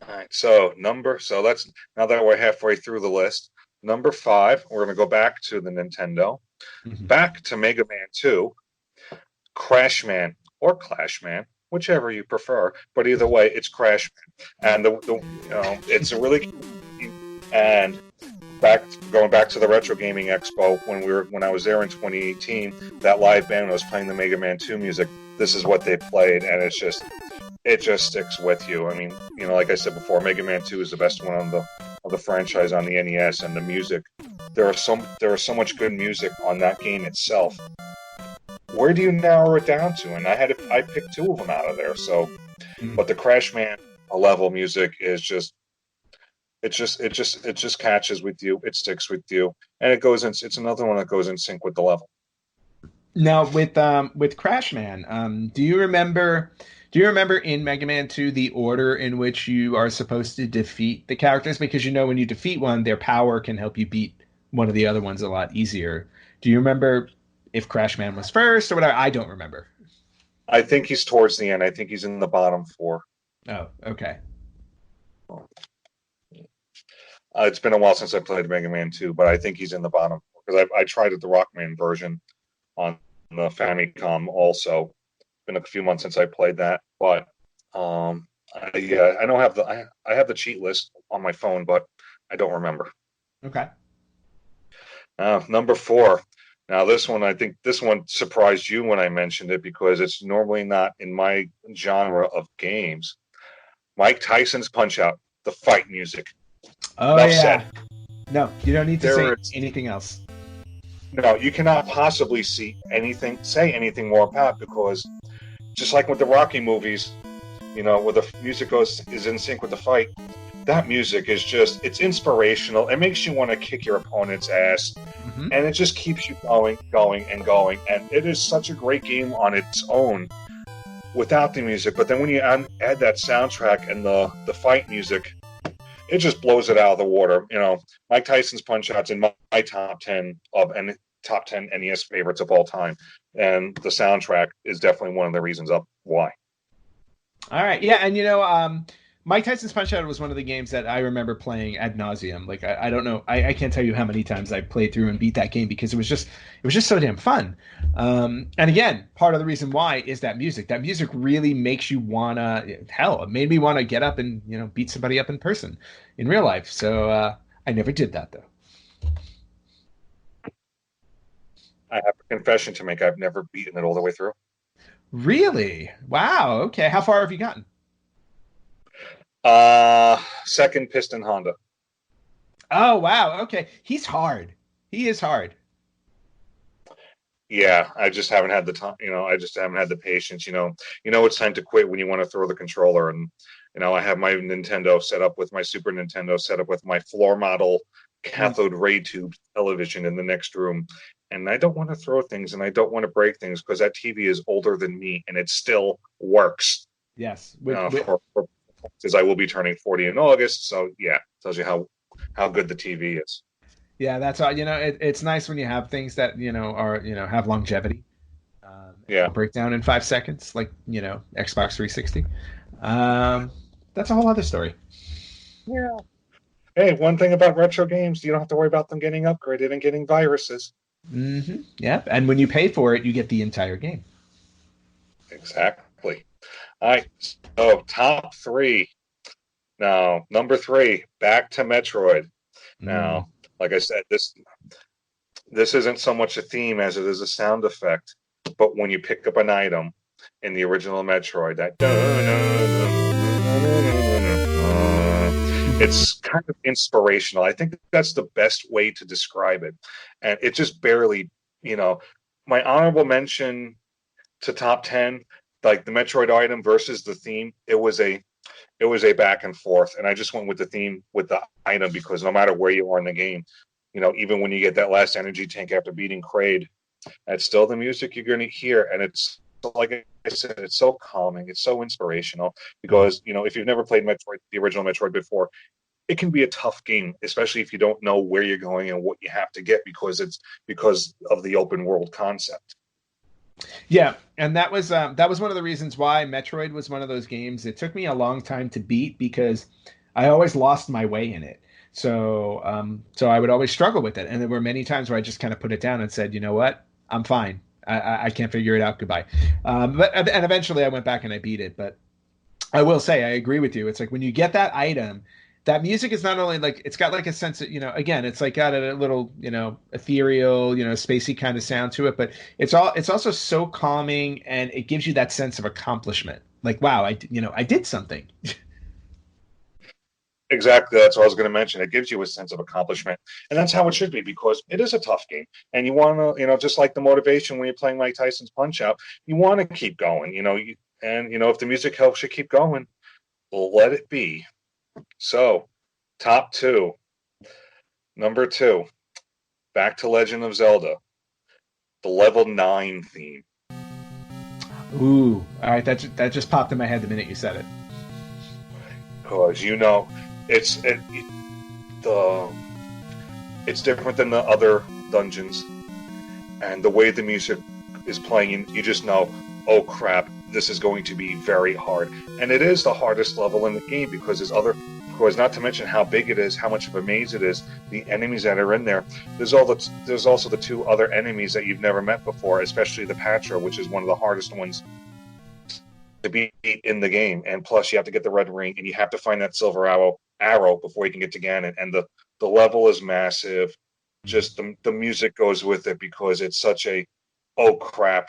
All right, so that's now that we're halfway through the list. Number 5, we're going to go back to the Nintendo, Mm-hmm. back to Mega Man 2, Crash Man, or Clash Man, whichever you prefer. But either way, it's Crash Man, and it's a really and going back to the Retro Gaming Expo when I was there in 2018, that live band was playing the Mega Man 2 music. This is what they played, and it just sticks with you. I mean, like I said before, Mega Man 2 is the best one of the franchise on the NES, and the music. There are so much good music on that game itself. Where do you narrow it down to? And I picked two of them out of there. So, but the Crash Man level music is just it just catches with you. It sticks with you, and it's another one that goes in sync with the level. Now with Crash Man, do you remember in Mega Man 2 the order in which you are supposed to defeat the characters? Because when you defeat one, their power can help you beat one of the other ones a lot easier. Do you remember if Crash Man was first or whatever? I don't remember. I think he's towards the end. I think he's in the bottom four. Oh, okay. It's been a while since I played Mega Man 2, but I think he's in the bottom because I tried the Rockman version on the Famicom also. It's been a few months since I played that, but I don't have I have the cheat list on my phone, but I don't remember. Okay. Number 4. Now I think this one surprised you when I mentioned it because it's normally not in my genre of games. Mike Tyson's Punch-Out, the fight music. Oh, enough said. No, you don't need to say anything else. No, you cannot possibly say anything more about it because just like with the Rocky movies, where the music is in sync with the fight, that music is it's inspirational. It makes you want to kick your opponent's ass, and it just keeps you going, and going. And it is such a great game on its own without the music. But then when you add that soundtrack and the fight music, it just blows it out of the water. Mike Tyson's Punch-Out's in my top 10 NES favorites of all time, and the soundtrack is definitely one of the reasons why. All right, yeah, and Mike Tyson's Punch-Out was one of the games that I remember playing ad nauseum. Like I don't know, I can't tell you how many times I played through and beat that game because it was just so damn fun. And again, part of the reason why is that music. That music really makes you wanna. Hell, it made me want to get up and beat somebody up in person, in real life. So I never did that though. I have a confession to make. I've never beaten it all the way through. Really? Wow. Okay. How far have you gotten? Second Piston Honda. Oh, wow. Okay. He's hard. He is hard. Yeah, I just haven't had the time, I just haven't had the patience, it's time to quit when you want to throw the controller. And, I have my Nintendo set up with my Super Nintendo set up with my floor model cathode ray tube television in the next room. And I don't want to throw things and I don't want to break things because that TV is older than me and it still works. Yes. Because I will be turning 40 in August. So yeah, tells you how good the TV is. Yeah, that's all. It's nice when you have things that are have longevity. Yeah, break down in 5 seconds, like Xbox 360. That's a whole other story. Yeah. Hey, one thing about retro games, you don't have to worry about them getting upgraded and getting viruses. Mm-hmm. Yeah, and when you pay for it, you get the entire game. Exactly. All right. So top 3. Now, number 3, back to Metroid. Now, like I said, this isn't so much a theme as it is a sound effect. But when you pick up an item in the original Metroid, that it's kind of inspirational. I think that's the best way to describe it. And it just barely, my honorable mention to top 10, like the Metroid item versus the theme, it was a back and forth. And I just went with the theme with the item because no matter where you are in the game, even when you get that last energy tank after beating Kraid, that's still the music you're going to hear. And it's, like I said, it's so calming. It's so inspirational because, if you've never played Metroid, the original Metroid before, it can be a tough game, especially if you don't know where you're going and what you have to get because of the open world concept. Yeah, and that was one of the reasons why Metroid was one of those games. It took me a long time to beat because I always lost my way in it. So I would always struggle with it, and there were many times where I just kind of put it down and said, "You know what? I'm fine. I can't figure it out. Goodbye. But and eventually I went back and I beat it. But I will say I agree with you. It's like when you get that item, that music is not only like it's got like a sense of, again, it's like got a little, ethereal, spacey kind of sound to it, but it's also so calming, and it gives you that sense of accomplishment. Like, wow, I did something. Exactly. That's what I was going to mention. It gives you a sense of accomplishment. And that's how it should be, because it is a tough game. And you want to, just like the motivation when you're playing Mike Tyson's Punch Out, you want to keep going, if the music helps you keep going, well, let it be. So, top two. Number 2, back to Legend of Zelda, the level 9 theme. Ooh, all right. That just popped in my head the minute you said it. Because it's different than the other dungeons, and the way the music is playing, you just know, oh crap, this is going to be very hard. And it is the hardest level in the game because not to mention how big it is, how much of a maze it is, the enemies that are in there. There's also the 2 other enemies that you've never met before, especially the Patra, which is one of the hardest ones to beat in the game. And plus you have to get the red ring, and you have to find that silver arrow before you can get to Ganon. And the level is massive. Just the music goes with it, because it's such a, oh crap,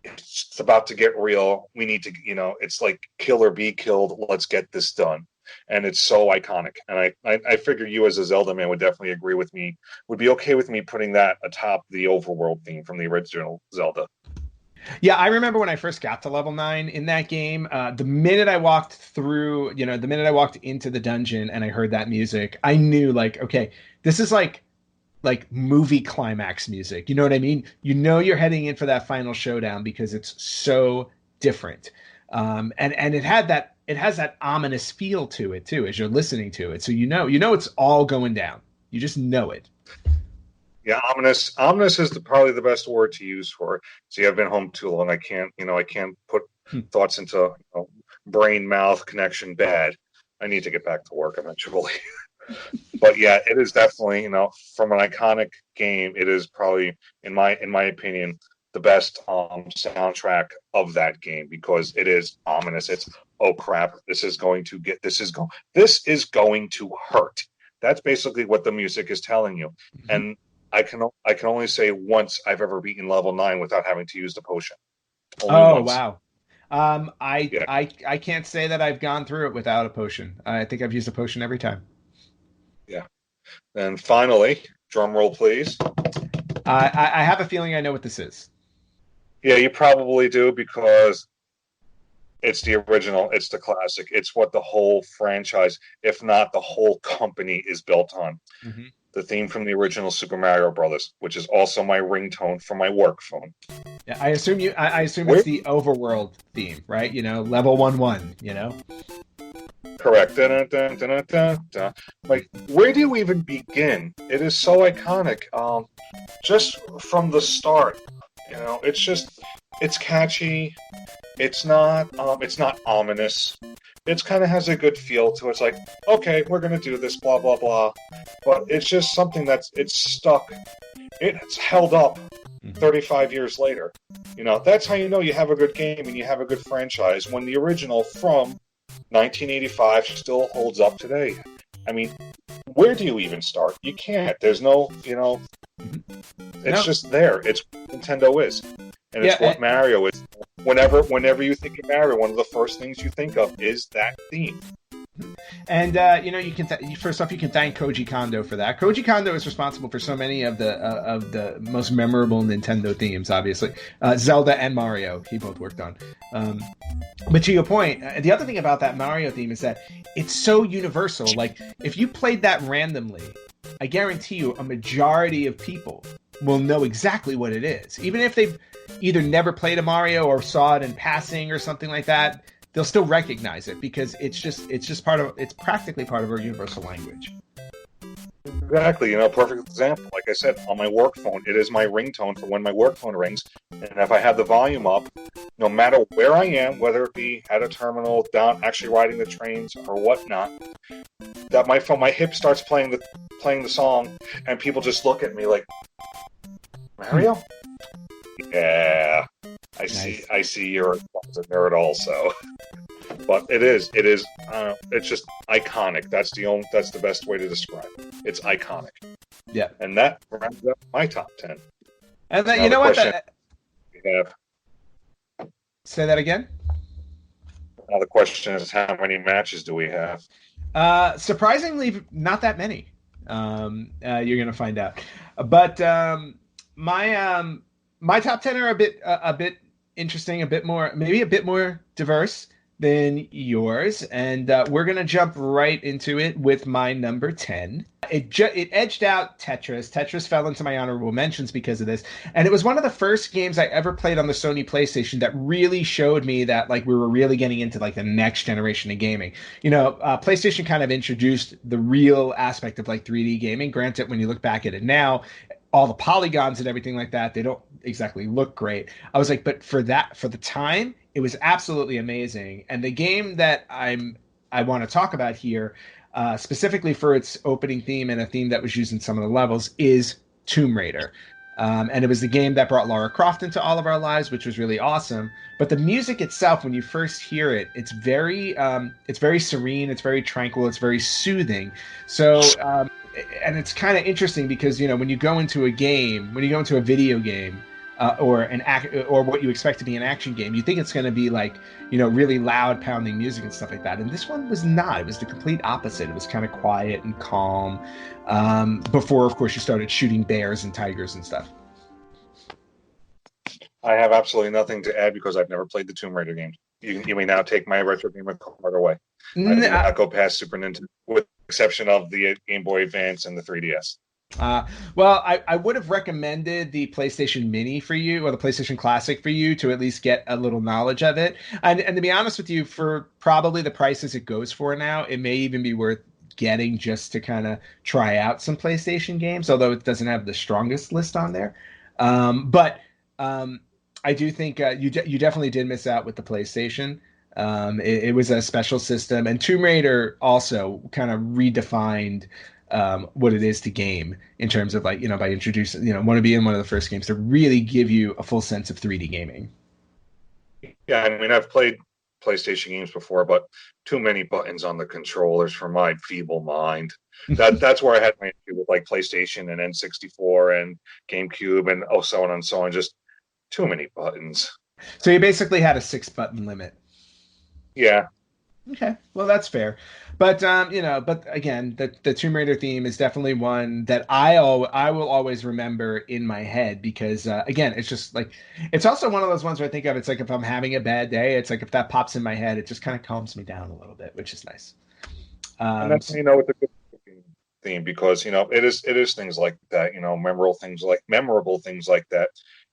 it's about to get real. We need to, it's like kill or be killed. Let's get this done. And it's so iconic. And I figure you as a Zelda man would definitely agree with me, would be okay with me putting that atop the overworld theme from the original Zelda. Yeah, I remember when I first got to level 9 in that game, the minute I walked through, the minute I walked into the dungeon and I heard that music, I knew, like, okay, this is like movie climax music. You know what I mean? You're heading in for that final showdown because it's so different. And it has that ominous feel to it too, as you're listening to it. So it's all going down. You just know it. Yeah, ominous. Ominous is probably the best word to use for it. See, I've been home too long. I can't put thoughts into brain mouth connection bad. I need to get back to work eventually. But yeah, it is definitely, from an iconic game, it is probably, in my opinion, the best soundtrack of that game, because it is ominous. It's, oh crap, this is going to hurt. That's basically what the music is telling you. Mm-hmm. And I can only say once I've ever beaten level 9 without having to use the potion. Only once. Wow. I can't say that I've gone through it without a potion. I think I've used a potion every time. Yeah. And finally, drum roll, please. I have a feeling I know what this is. Yeah, you probably do, because it's the original. It's the classic. It's what the whole franchise, if not the whole company, is built on. Mm-hmm. The theme from the original Super Mario Brothers, which is also my ringtone for my work phone. Yeah, I assume it's the overworld theme, right? Level 1-1, Correct. Dun, dun, dun, dun, dun. Like, where do you even begin? It is so iconic. Just from the start, it's catchy. It's not ominous. It kind of has a good feel to it. It's like, okay, we're going to do this, blah, blah, blah. But it's just something it's stuck. It's held up 35 years later. That's how you know you have a good game and you have a good franchise, when the original from 1985 still holds up today. I mean, where do you even start? You can't. There's no, it's just there. It's what Nintendo is. And it's what Mario is. Whenever you think of Mario, one of the first things you think of is that theme. And you can first off, you can thank Koji Kondo for that. Koji Kondo is responsible for so many of the most memorable Nintendo themes. Obviously, Zelda and Mario, he both worked on. But to your point, the other thing about that Mario theme is that it's so universal. Like, if you played that randomly, I guarantee you a majority of people will know exactly what it is, even if they've either never played a Mario or saw it in passing or something like that. They'll still recognize it because it's practically part of our universal language. Exactly. Perfect example. Like I said, on my work phone, it is my ringtone for when my work phone rings. And if I have the volume up, no matter where I am, whether it be at a terminal, down, actually riding the trains or whatnot, that my hip starts playing the song, and people just look at me like, Mario? Yeah, Nice. I see you're a closet nerd also. But it's just iconic. That's the best way to describe it. It's iconic. Yeah. And that rounds up my top 10. And then, Now you the know what? question we have Say that again. now the question is, how many matches do we have? Surprisingly, not that many. You're gonna find out. But my my top 10 are a bit interesting, a bit more, maybe a bit more diverse than yours, and we're gonna jump right into it with my number 10. It edged out Tetris. Tetris fell into my honorable mentions because of this, and it was one of the first games I ever played on the Sony PlayStation that really showed me that like we were really getting into like the next generation of gaming. PlayStation kind of introduced the real aspect of like 3D gaming. Granted, when you look back at it now, all the polygons and everything like that, they don't exactly look great. I was like, but for the time, it was absolutely amazing. And the game that I want to talk about here, specifically for its opening theme and a theme that was used in some of the levels, is Tomb Raider. And it was the game that brought Lara Croft into all of our lives, which was really awesome. But the music itself, when you first hear it, it's very serene, it's very tranquil, it's very soothing. So, and it's kind of interesting because when you go into a game, when you go into a video game, or what you expect to be an action game, you think it's going to be like really loud pounding music and stuff like that. And this one was not. It was the complete opposite. It was kind of quiet and calm. Before, of course, you started shooting bears and tigers and stuff. I have absolutely nothing to add because I've never played the Tomb Raider games. You may now take my retro gamer card away. I do not go past Super Nintendo, with the exception of the Game Boy Advance and the 3DS. Well, I would have recommended the PlayStation Mini for you or the PlayStation Classic for you to at least get a little knowledge of it. And to be honest with you, for probably the prices it goes for now, it may even be worth getting just to kind of try out some PlayStation games, although it doesn't have the strongest list on there. But I do think you definitely did miss out with the PlayStation. It was a special system, and Tomb Raider also kind of redefined what it is to game in terms of like by introducing want to be in one of the first games to really give you a full sense of 3D gaming. Yeah, I mean I've played PlayStation games before, but too many buttons on the controllers for my feeble mind. That's where I had my issue with like PlayStation and N64 and GameCube and so on and so on. Just too many buttons. So you basically had a 6 button limit. Yeah. Okay, well that's fair, but but again, the Tomb Raider theme is definitely one that I will always remember in my head because again, it's just like it's also one of those ones where I think of it's like if I'm having a bad day, it's like if that pops in my head, it just kind of calms me down a little bit, which is nice. And that's it's a good theme because it is things like that, memorable things like that.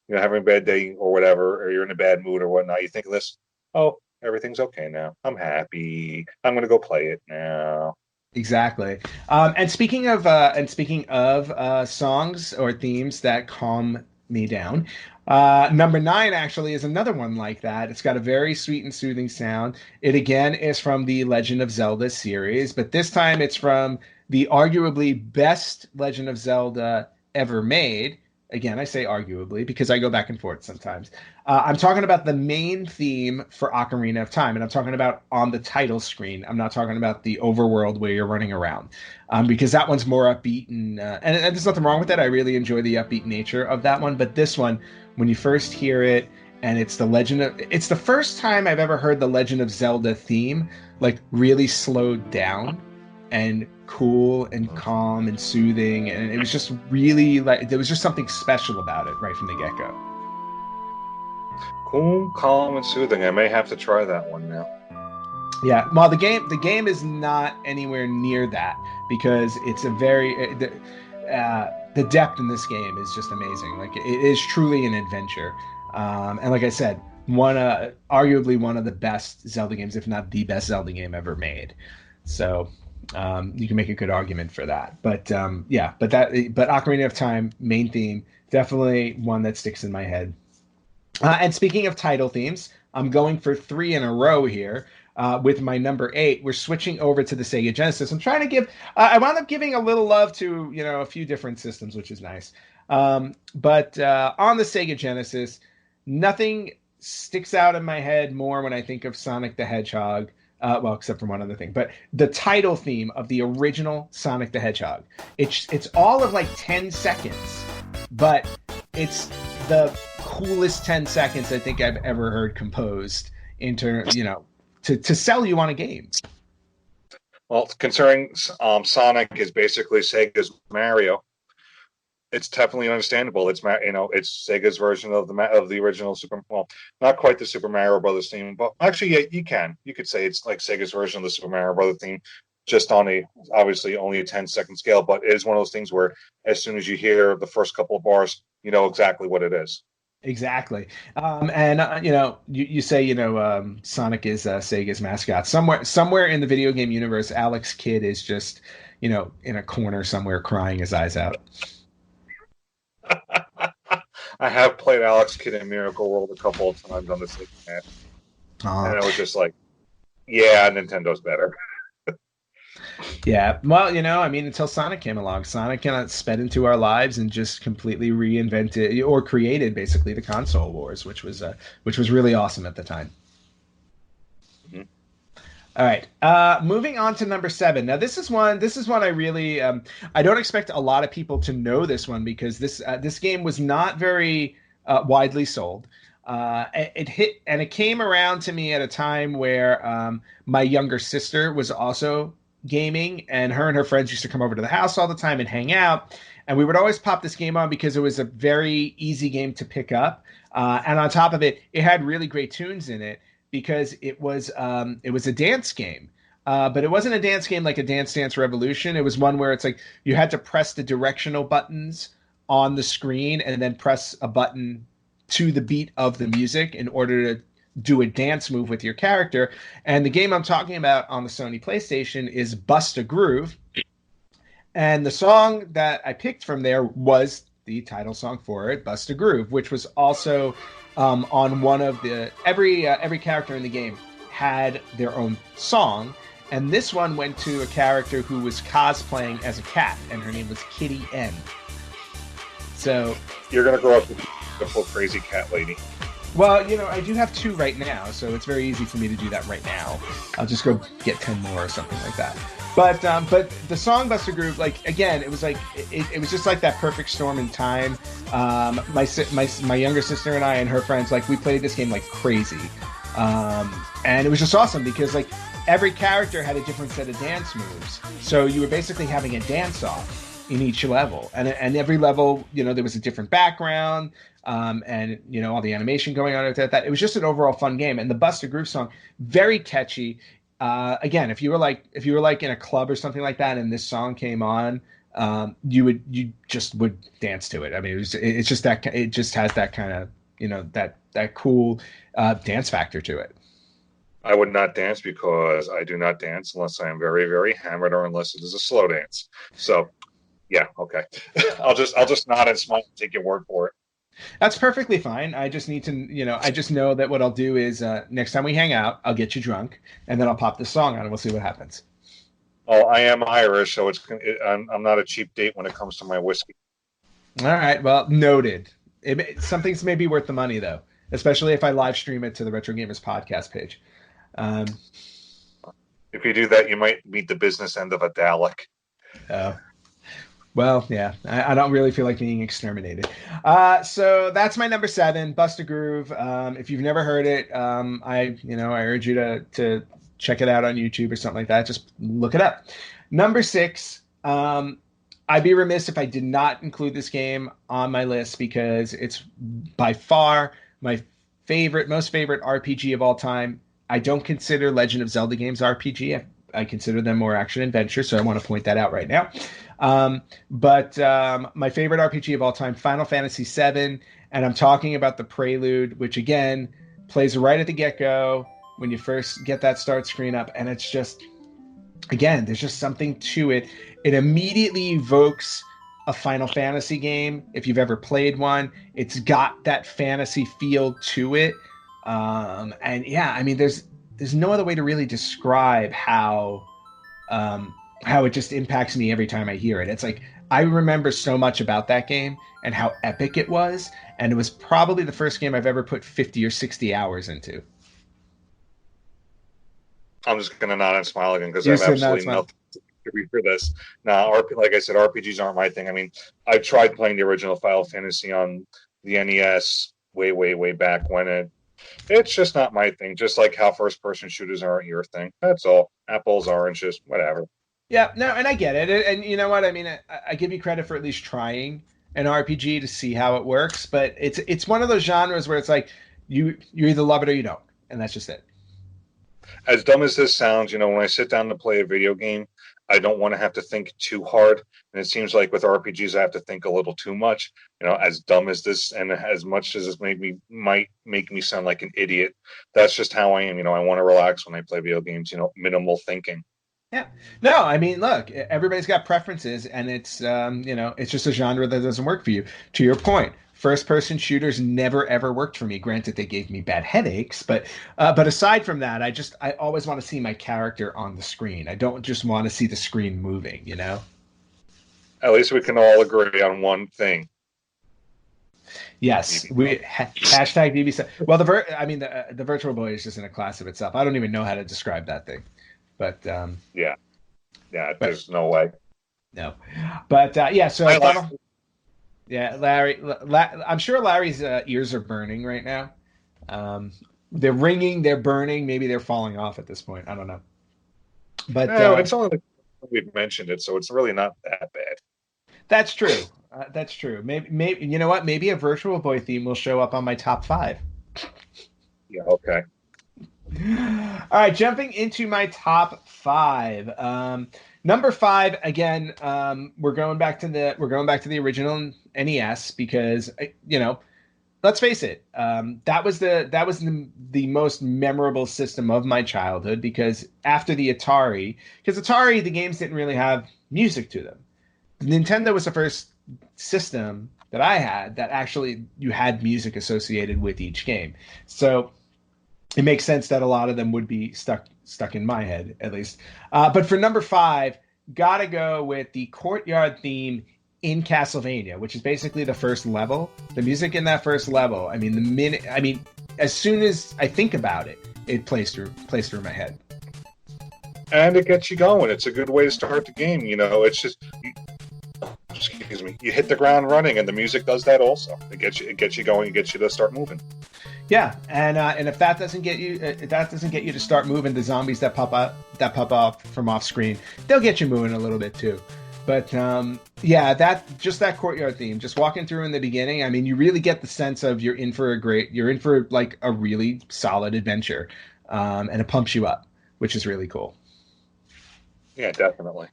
Having a bad day or whatever, or you're in a bad mood or whatnot, you think of this. Oh, everything's okay now. I'm happy. I'm going to go play it now. Exactly. And speaking of songs or themes that calm me down, number 9 actually is another one like that. It's got a very sweet and soothing sound. It again is from the Legend of Zelda series, but this time it's from the arguably best Legend of Zelda ever made. Again, I say arguably because I go back and forth sometimes. I'm talking about the main theme for Ocarina of Time, and I'm talking about on the title screen. I'm not talking about the overworld where you're running around, because that one's more upbeat, and there's nothing wrong with that. I really enjoy the upbeat nature of that one, but this one, when you first hear it, and it's the first time I've ever heard the Legend of Zelda theme like really slowed down and cool and calm and soothing, and it was just really like there was just something special about it right from the get-go. Cool, calm, and soothing. I may have to try that one now. Yeah, well, the game is not anywhere near that because it's a very the depth in this game is just amazing. Like it is truly an adventure, and like I said, arguably one of the best Zelda games, if not the best Zelda game ever made. So you can make a good argument for that. But but Ocarina of Time main theme definitely one that sticks in my head. And speaking of title themes, I'm going for 3 in a row here. With my number 8, we're switching over to the Sega Genesis. I'm trying to give. I wound up giving a little love to a few different systems, which is nice. But on the Sega Genesis, nothing sticks out in my head more when I think of Sonic the Hedgehog. Well, except for one other thing, but the title theme of the original Sonic the Hedgehog. It's all of like 10 seconds, but it's the coolest 10 seconds I think I've ever heard composed to sell you on a game. Well, considering Sonic is basically Sega's Mario, it's definitely understandable. It's it's Sega's version of the original Super. Well, not quite the Super Mario Brothers theme, but actually, yeah, you could say it's like Sega's version of the Super Mario Brothers theme, just on a obviously only a 10-second scale. But it is one of those things where as soon as you hear the first couple of bars, you know exactly what it is. Exactly. And you say, Sonic is Sega's mascot. Somewhere in the video game universe, Alex Kidd is just, in a corner somewhere crying his eyes out. I have played Alex Kidd in Miracle World a couple of times on the Sega, and it was just like, yeah, Nintendo's better. Yeah, well, until Sonic came along, Sonic kind of sped into our lives and just completely reinvented or created basically the console wars, which was really awesome at the time. Mm-hmm. All right, moving on to number 7. Now, this is one I really I don't expect a lot of people to know this one because this game was not very widely sold. It came around to me at a time where my younger sister was also gaming, and her friends used to come over to the house all the time and hang out, and we would always pop this game on because it was a very easy game to pick up, and on top of it had really great tunes in it because it was a dance game, but it wasn't a dance game like a Dance Dance Revolution. It was one where it's like you had to press the directional buttons on the screen and then press a button to the beat of the music in order to do a dance move with your character. And the game I'm talking about on the Sony PlayStation is Bust a Groove. And the song that I picked from there was the title song for it, Bust a Groove, which was also on one of the every character in the game had their own song. And this one went to a character who was cosplaying as a cat, and her name was Kitty N. So you're gonna grow up with a full crazy cat lady. Well, I do have 2 right now, so it's very easy for me to do that right now. I'll just go get 10 more or something like that. But the song Buster Groove, like, again, it was like it was just like that perfect storm in time. My younger sister and I and her friends, like, we played this game like crazy, and it was just awesome because like every character had a different set of dance moves, so you were basically having a dance off in each level, and every level, there was a different background. And all the animation going on with that. It was just an overall fun game. And the Buster Groove song, very catchy. Again, if you were like in a club or something like that, and this song came on, you just would dance to it. I mean, it just has that kind of that cool dance factor to it. I would not dance because I do not dance unless I am very, very hammered or unless it is a slow dance. So, yeah, okay. I'll just nod and smile and take your word for it. That's perfectly fine. I just need to, I just know that what I'll do is next time we hang out, I'll get you drunk, and then I'll pop this song on, and we'll see what happens. Oh, I am Irish, so I'm not a cheap date when it comes to my whiskey. All right, well, noted. Something's maybe worth the money, though, especially if I live stream it to the Retro Gamers podcast page. If you do that, you might meet the business end of a Dalek. Oh. Well, yeah, I don't really feel like being exterminated. So that's my number 7, Bust a Groove. If you've never heard it, I urge you to check it out on YouTube or something like that. Just look it up. Number 6, I'd be remiss if I did not include this game on my list because it's by far my most favorite RPG of all time. I don't consider Legend of Zelda games RPG. I consider them more action adventure, so I want to point that out right now. But my favorite RPG of all time, Final Fantasy VII, and I'm talking about the Prelude, which again plays right at the get-go when you first get that start screen up, and it's just, again, there's just something to it. It immediately evokes a Final Fantasy game. If you've ever played one, it's got that fantasy feel to it. And yeah, I mean, there's no other way to really describe how it just impacts me every time I hear it. It's like I remember so much about that game and how epic it was, and it was probably the first game I've ever put 50 or 60 hours into. I'm just gonna nod and smile again because I You have said that's absolutely fun. nothing to be for this. Now, like I said, RPGs aren't my thing. I mean, I tried playing the original Final Fantasy on the NES way, way, way back when it's just not my thing. Just like how first person shooters aren't your thing. That's all. Apples, oranges, whatever. Yeah, no, and I get it. And you know what? I mean, I give you credit for at least trying an RPG to see how it works, but it's one of those genres where it's like you either love it or you don't, and that's just it. As dumb as this sounds, when I sit down to play a video game, I don't want to have to think too hard. And it seems like with RPGs, I have to think a little too much. As dumb as this and as much as this might make me sound like an idiot, that's just how I am. I want to relax when I play video games. Minimal thinking. Yeah. No, I mean, look, everybody's got preferences, and it's just a genre that doesn't work for you. To your point, first person shooters never ever worked for me. Granted, they gave me bad headaches, but aside from that, I always want to see my character on the screen. I don't just want to see the screen moving, you know? At least we can all agree on one thing. Yes, hashtag BB. Well, the Virtual Boy is just in a class of itself. I don't even know how to describe that thing, but Yeah, but there's no way. no, but yeah. So I like yeah, Larry. I'm sure Larry's ears are burning right now. They're ringing, they're burning. Maybe they're falling off at this point. I don't know. But no, it's only like we've mentioned it, so it's really not that bad. that's true. That's true. Maybe you know what? Maybe a Virtual Boy theme will show up on my top 5. Yeah, okay. All right, jumping into my top 5. Number 5 again. We're going back to the original NES because let's face it. That was the most memorable system of my childhood because after the Atari, the games didn't really have music to them. Nintendo was the first system that I had that actually you had music associated with each game. So it makes sense that a lot of them would be stuck in my head at least. But for number 5, gotta go with the courtyard theme in Castlevania, which is basically the first level. The music in that first level. As soon as I think about it, it plays through my head. And it gets you going. It's a good way to start the game. It's just excuse me, you hit the ground running, and the music does that also. It gets you going, it gets you to start moving. Yeah, and if that doesn't get you, to start moving, the zombies that pop up from off screen, they'll get you moving a little bit too. But yeah, that courtyard theme, just walking through in the beginning. I mean, you really get the sense of you're in for like a really solid adventure, and it pumps you up, which is really cool. Yeah, definitely.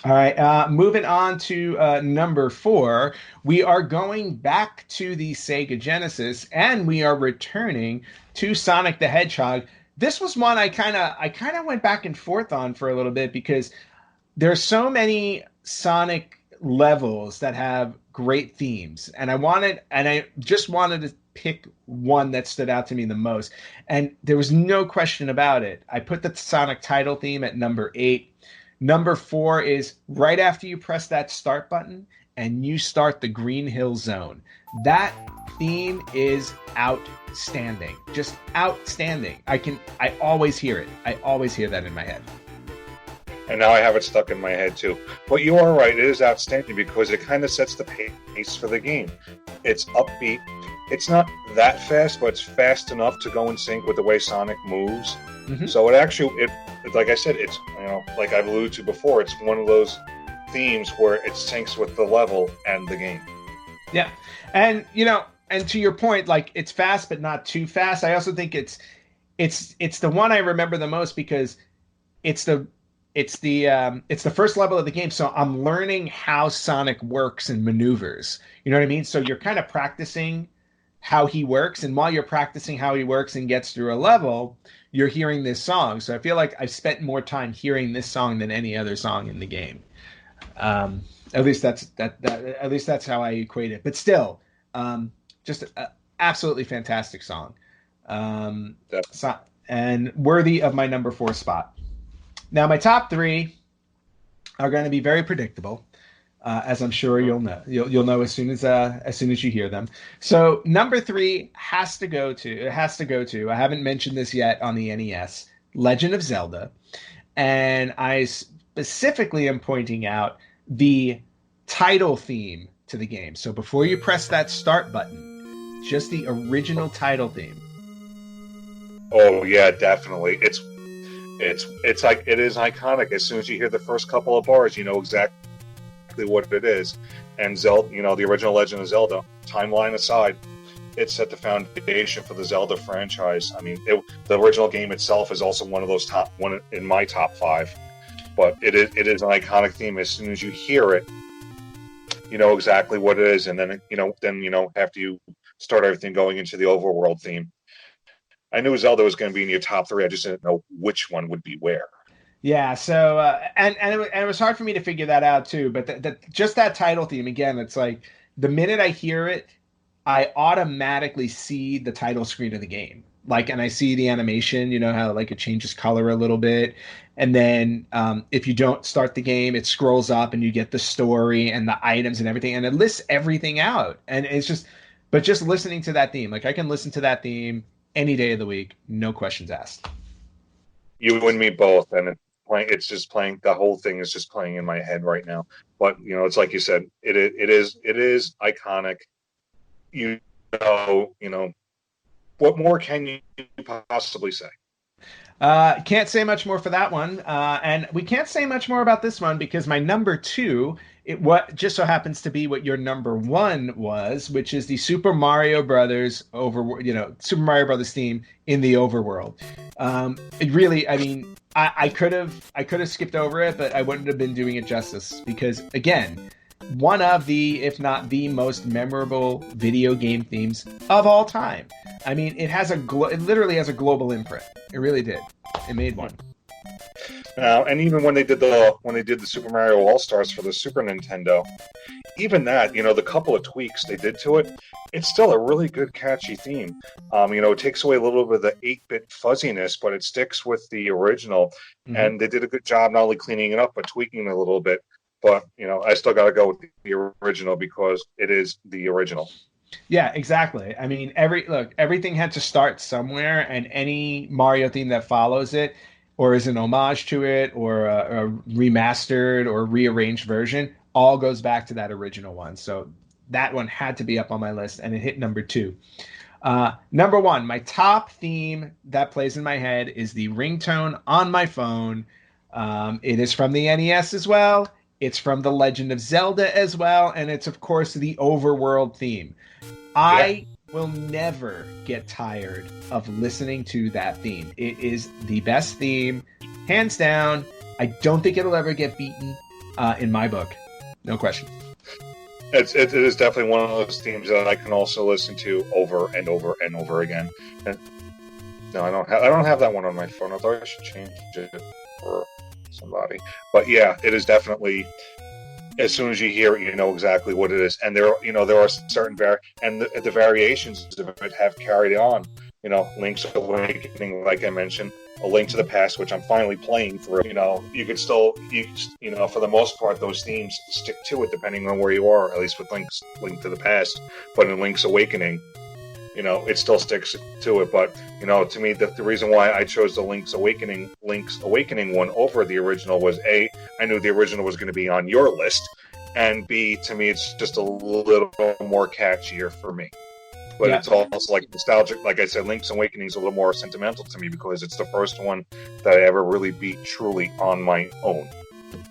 All right, moving on to number 4, we are going back to the Sega Genesis, and we are returning to Sonic the Hedgehog. This was one I kind of went back and forth on for a little bit because there's so many Sonic levels that have great themes, and I just wanted to pick one that stood out to me the most, and there was no question about it. I put the Sonic title theme at number 8. Number 4 is right after you press that start button and you start the Green Hill Zone. That theme is outstanding. Just outstanding. I always hear it. I always hear that in my head. And now I have it stuck in my head too. But you are right, it is outstanding because it kind of sets the pace for the game. It's upbeat. It's not that fast, but it's fast enough to go in sync with the way Sonic moves. Mm-hmm. So it like I said, it's like I've alluded to before, it's one of those themes where it syncs with the level and the game. Yeah, and and to your point, like it's fast but not too fast. I also think it's the one I remember the most because it's the first level of the game, so I'm learning how Sonic works and maneuvers. You know what I mean? So you're kind of practicing how he works, and while you're practicing how he works and gets through a level, you're hearing this song. So I feel like I've spent more time hearing this song than any other song in the game. At least that's how I equate it. But still, just an absolutely fantastic song, and worthy of my number 4 spot. Now my top 3 are going to be very predictable. as I'm sure you'll know. You'll know as soon as you hear them. So number three has to go to. It has to go to. I haven't mentioned this yet on the NES. Legend of Zelda, and I specifically am pointing out the title theme to the game. So before you press that start button, just the original title theme. Oh yeah, definitely. It's like it is iconic. As soon as you hear the first couple of bars, you know exactly what it is. And Zelda, the original Legend of Zelda, timeline aside, it set the foundation for the Zelda franchise. I mean, the original game itself is also one of those one in my top 5. But it is an iconic theme. As soon as you hear it, you know exactly what it is. And then after you start everything going into the overworld theme, I knew Zelda was going to be in your top 3. I just didn't know which one would be where. Yeah, so it was hard for me to figure that out too. But just that title theme again, it's like the minute I hear it, I automatically see the title screen of the game. Like, and I see the animation. You know how like it changes color a little bit, and then if you don't start the game, it scrolls up and you get the story and the items and everything, and it lists everything out. And it's just, but just listening to that theme, like I can listen to that theme any day of the week, no questions asked. You and me both, and it's just playing. The whole thing is just playing in my head right now. But it's like you said, it is iconic. You know, what more can you possibly say? Can't say much more for that one, and we can't say much more about this one because my number two, what just so happens to be what your number one was, which is the Super Mario Brothers Super Mario Brothers theme in the overworld. It really, I mean, I could have skipped over it, but I wouldn't have been doing it justice because again, one of the, if not the most memorable video game themes of all time. I mean, it literally has a global imprint. It really did. It made one. And even when they did the Super Mario All Stars for the Super Nintendo, even that, the couple of tweaks they did to it, it's still a really good, catchy theme. It takes away a little bit of the 8-bit fuzziness, but it sticks with the original. Mm-hmm. And they did a good job not only cleaning it up, but tweaking it a little bit. But, I still got to go with the original because it is the original. Yeah, exactly. I mean, everything had to start somewhere, and any Mario theme that follows it, or is an homage to it, or a remastered or rearranged version, all goes back to that original one. So that one had to be up on my list, and it hit number 2. Number 1, my top theme that plays in my head is the ringtone on my phone. It is from the NES as well. It's from The Legend of Zelda as well, and it's, of course, the overworld theme. I will never get tired of listening to that theme. It is the best theme, hands down. I don't think it'll ever get beaten in my book. No question. It is definitely one of those themes that I can also listen to over and over and over again. And no, I don't have that one on my phone. I thought I should change it for somebody. But yeah, it is definitely, as soon as you hear it, you know exactly what it is. And there are certain the variations of it have carried on. Link's Awakening, like I mentioned, A Link to the Past, which I'm finally playing through. You could still, for the most part, those themes stick to it depending on where you are, at least with Link to the Past. But in Link's Awakening, it still sticks to it. But, to me, the reason why I chose the Link's Awakening one over the original was A, I knew the original was going to be on your list, and B, to me, it's just a little more catchier for me. But It's also like nostalgic. Like I said, Link's Awakening is a little more sentimental to me because it's the first one that I ever really beat truly on my own.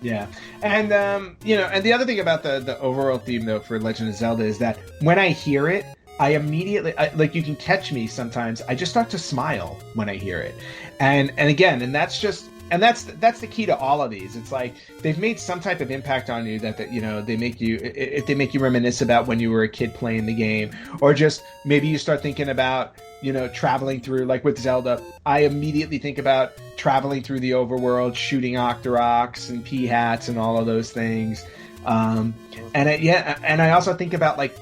Yeah, and and the other thing about the overall theme though for Legend of Zelda is that when I hear it, I immediately like, you can catch me sometimes. I just start to smile when I hear it, and that's the key to all of these. It's like they've made some type of impact on you that they make you reminisce about when you were a kid playing the game, or just maybe you start thinking about traveling through, like with Zelda. I immediately think about traveling through the overworld, shooting Octoroks and P-hats and all of those things, and I also think about like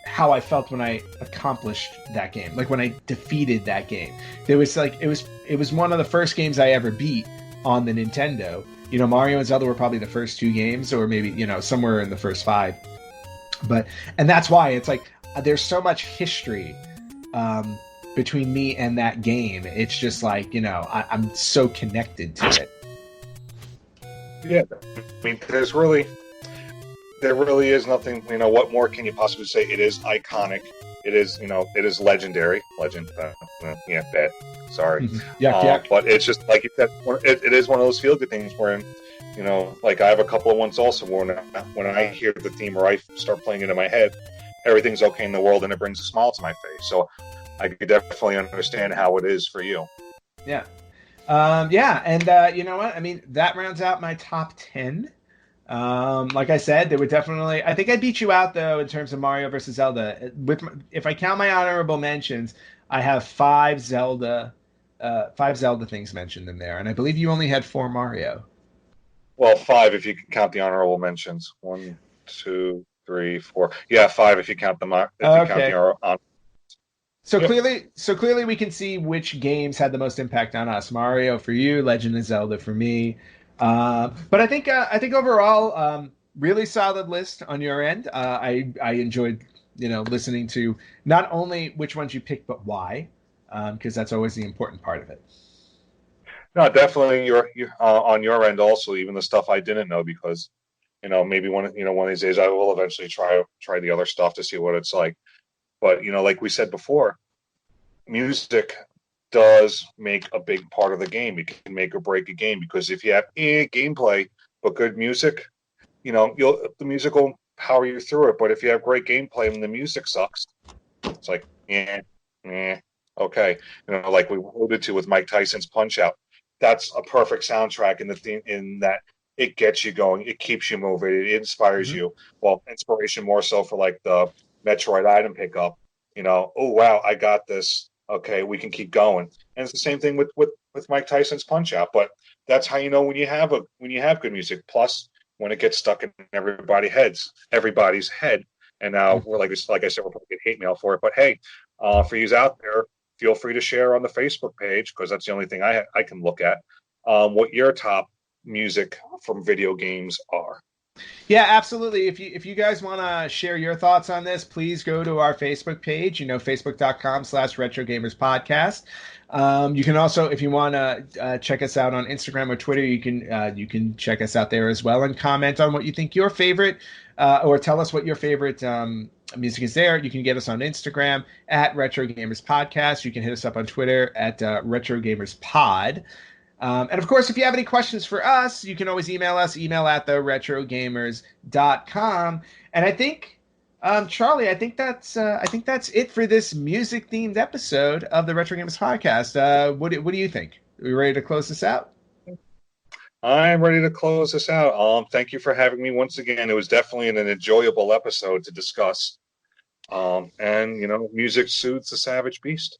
how I felt when I accomplished that game, like when I defeated that game. There was like it was one of the first games I ever beat on the Nintendo. Mario and Zelda were probably the first 2 games, or maybe somewhere in the first 5. And that's why it's like there's so much history between me and that game. It's just like I'm so connected to it. Yeah, I mean, there really is nothing. What more can you possibly say? It is iconic. It is, it is legendary. Legend. Yeah, bad. Sorry. Yeah. But it's just like you said. It is one of those feel-good things where, like I have a couple of ones also when I hear the theme or I start playing it in my head, everything's okay in the world and it brings a smile to my face. So I could definitely understand how it is for you. Yeah. And you know what? I mean, that rounds out my top 10. Like I said, there were definitely. I think I beat you out though in terms of Mario versus Zelda. If I count my honorable mentions, I have 5 Zelda things mentioned in there, and I believe you only had 4 Mario. Well, 5 if you can count the honorable mentions. 1, 2, 3, 4. Yeah, 5 if you count the honorable. So clearly we can see which games had the most impact on us. Mario for you, Legend of Zelda for me. But I think overall, really solid list on your end. I enjoyed listening to not only which ones you picked, but why, because that's always the important part of it. No, definitely you're on your end also, even the stuff I didn't know, because maybe one of these days I will eventually try the other stuff to see what it's like. But like we said before, music does make a big part of the game. It can make or break a game, because if you have gameplay but good music, the music will power you through it. But if you have great gameplay and the music sucks, it's like okay. Like we alluded to with Mike Tyson's Punch Out. That's a perfect soundtrack in the theme, in that it gets you going, it keeps you moving, it inspires you. Well, inspiration more so for like the Metroid item pickup. Oh wow, I got this. Okay, we can keep going. And it's the same thing with Mike Tyson's Punch Out. But that's how when you have good music. Plus, when it gets stuck in everybody's head. And now we're like I said, we're probably get hate mail for it. But hey, for you out there, feel free to share on the Facebook page, because that's the only thing I can look at, what your top music from video games are. Yeah, absolutely. If you guys want to share your thoughts on this, please go to our Facebook page, facebook.com/retrogamerspodcast. You can also, if you want to check us out on Instagram or Twitter, you can check us out there as well and comment on what you think your favorite, or tell us what your favorite music is there. You can get us on Instagram at Retro Gamers Podcast. You can hit us up on Twitter at Retro Gamers Pod. And of course, if you have any questions for us, you can always email us, email@theretrogamers.com. And I think, Charlie, I think that's it for this music themed episode of the Retro Gamers Podcast. What do you think? Are we ready to close this out? I'm ready to close this out. Thank you for having me once again. It was definitely an enjoyable episode to discuss. And music soothes the savage beast.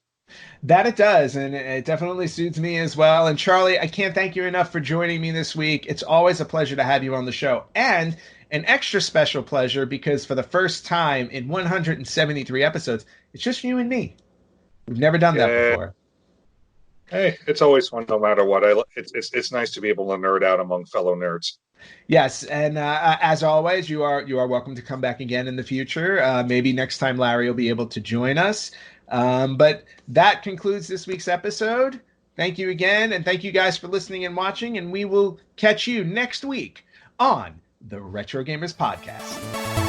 That it does, and it definitely suits me as well. And Charlie, I can't thank you enough for joining me this week. It's always a pleasure to have you on the show, and an extra special pleasure because for the first time in 173 episodes, it's just you and me. We've never done that before. Hey, it's always fun, no matter what. It's nice to be able to nerd out among fellow nerds. Yes, and as always, you are welcome to come back again in the future. Maybe next time Larry will be able to join us. But that concludes this week's episode. Thank you again, and thank you guys for listening and watching, and we will catch you next week on the Retro Gamers Podcast.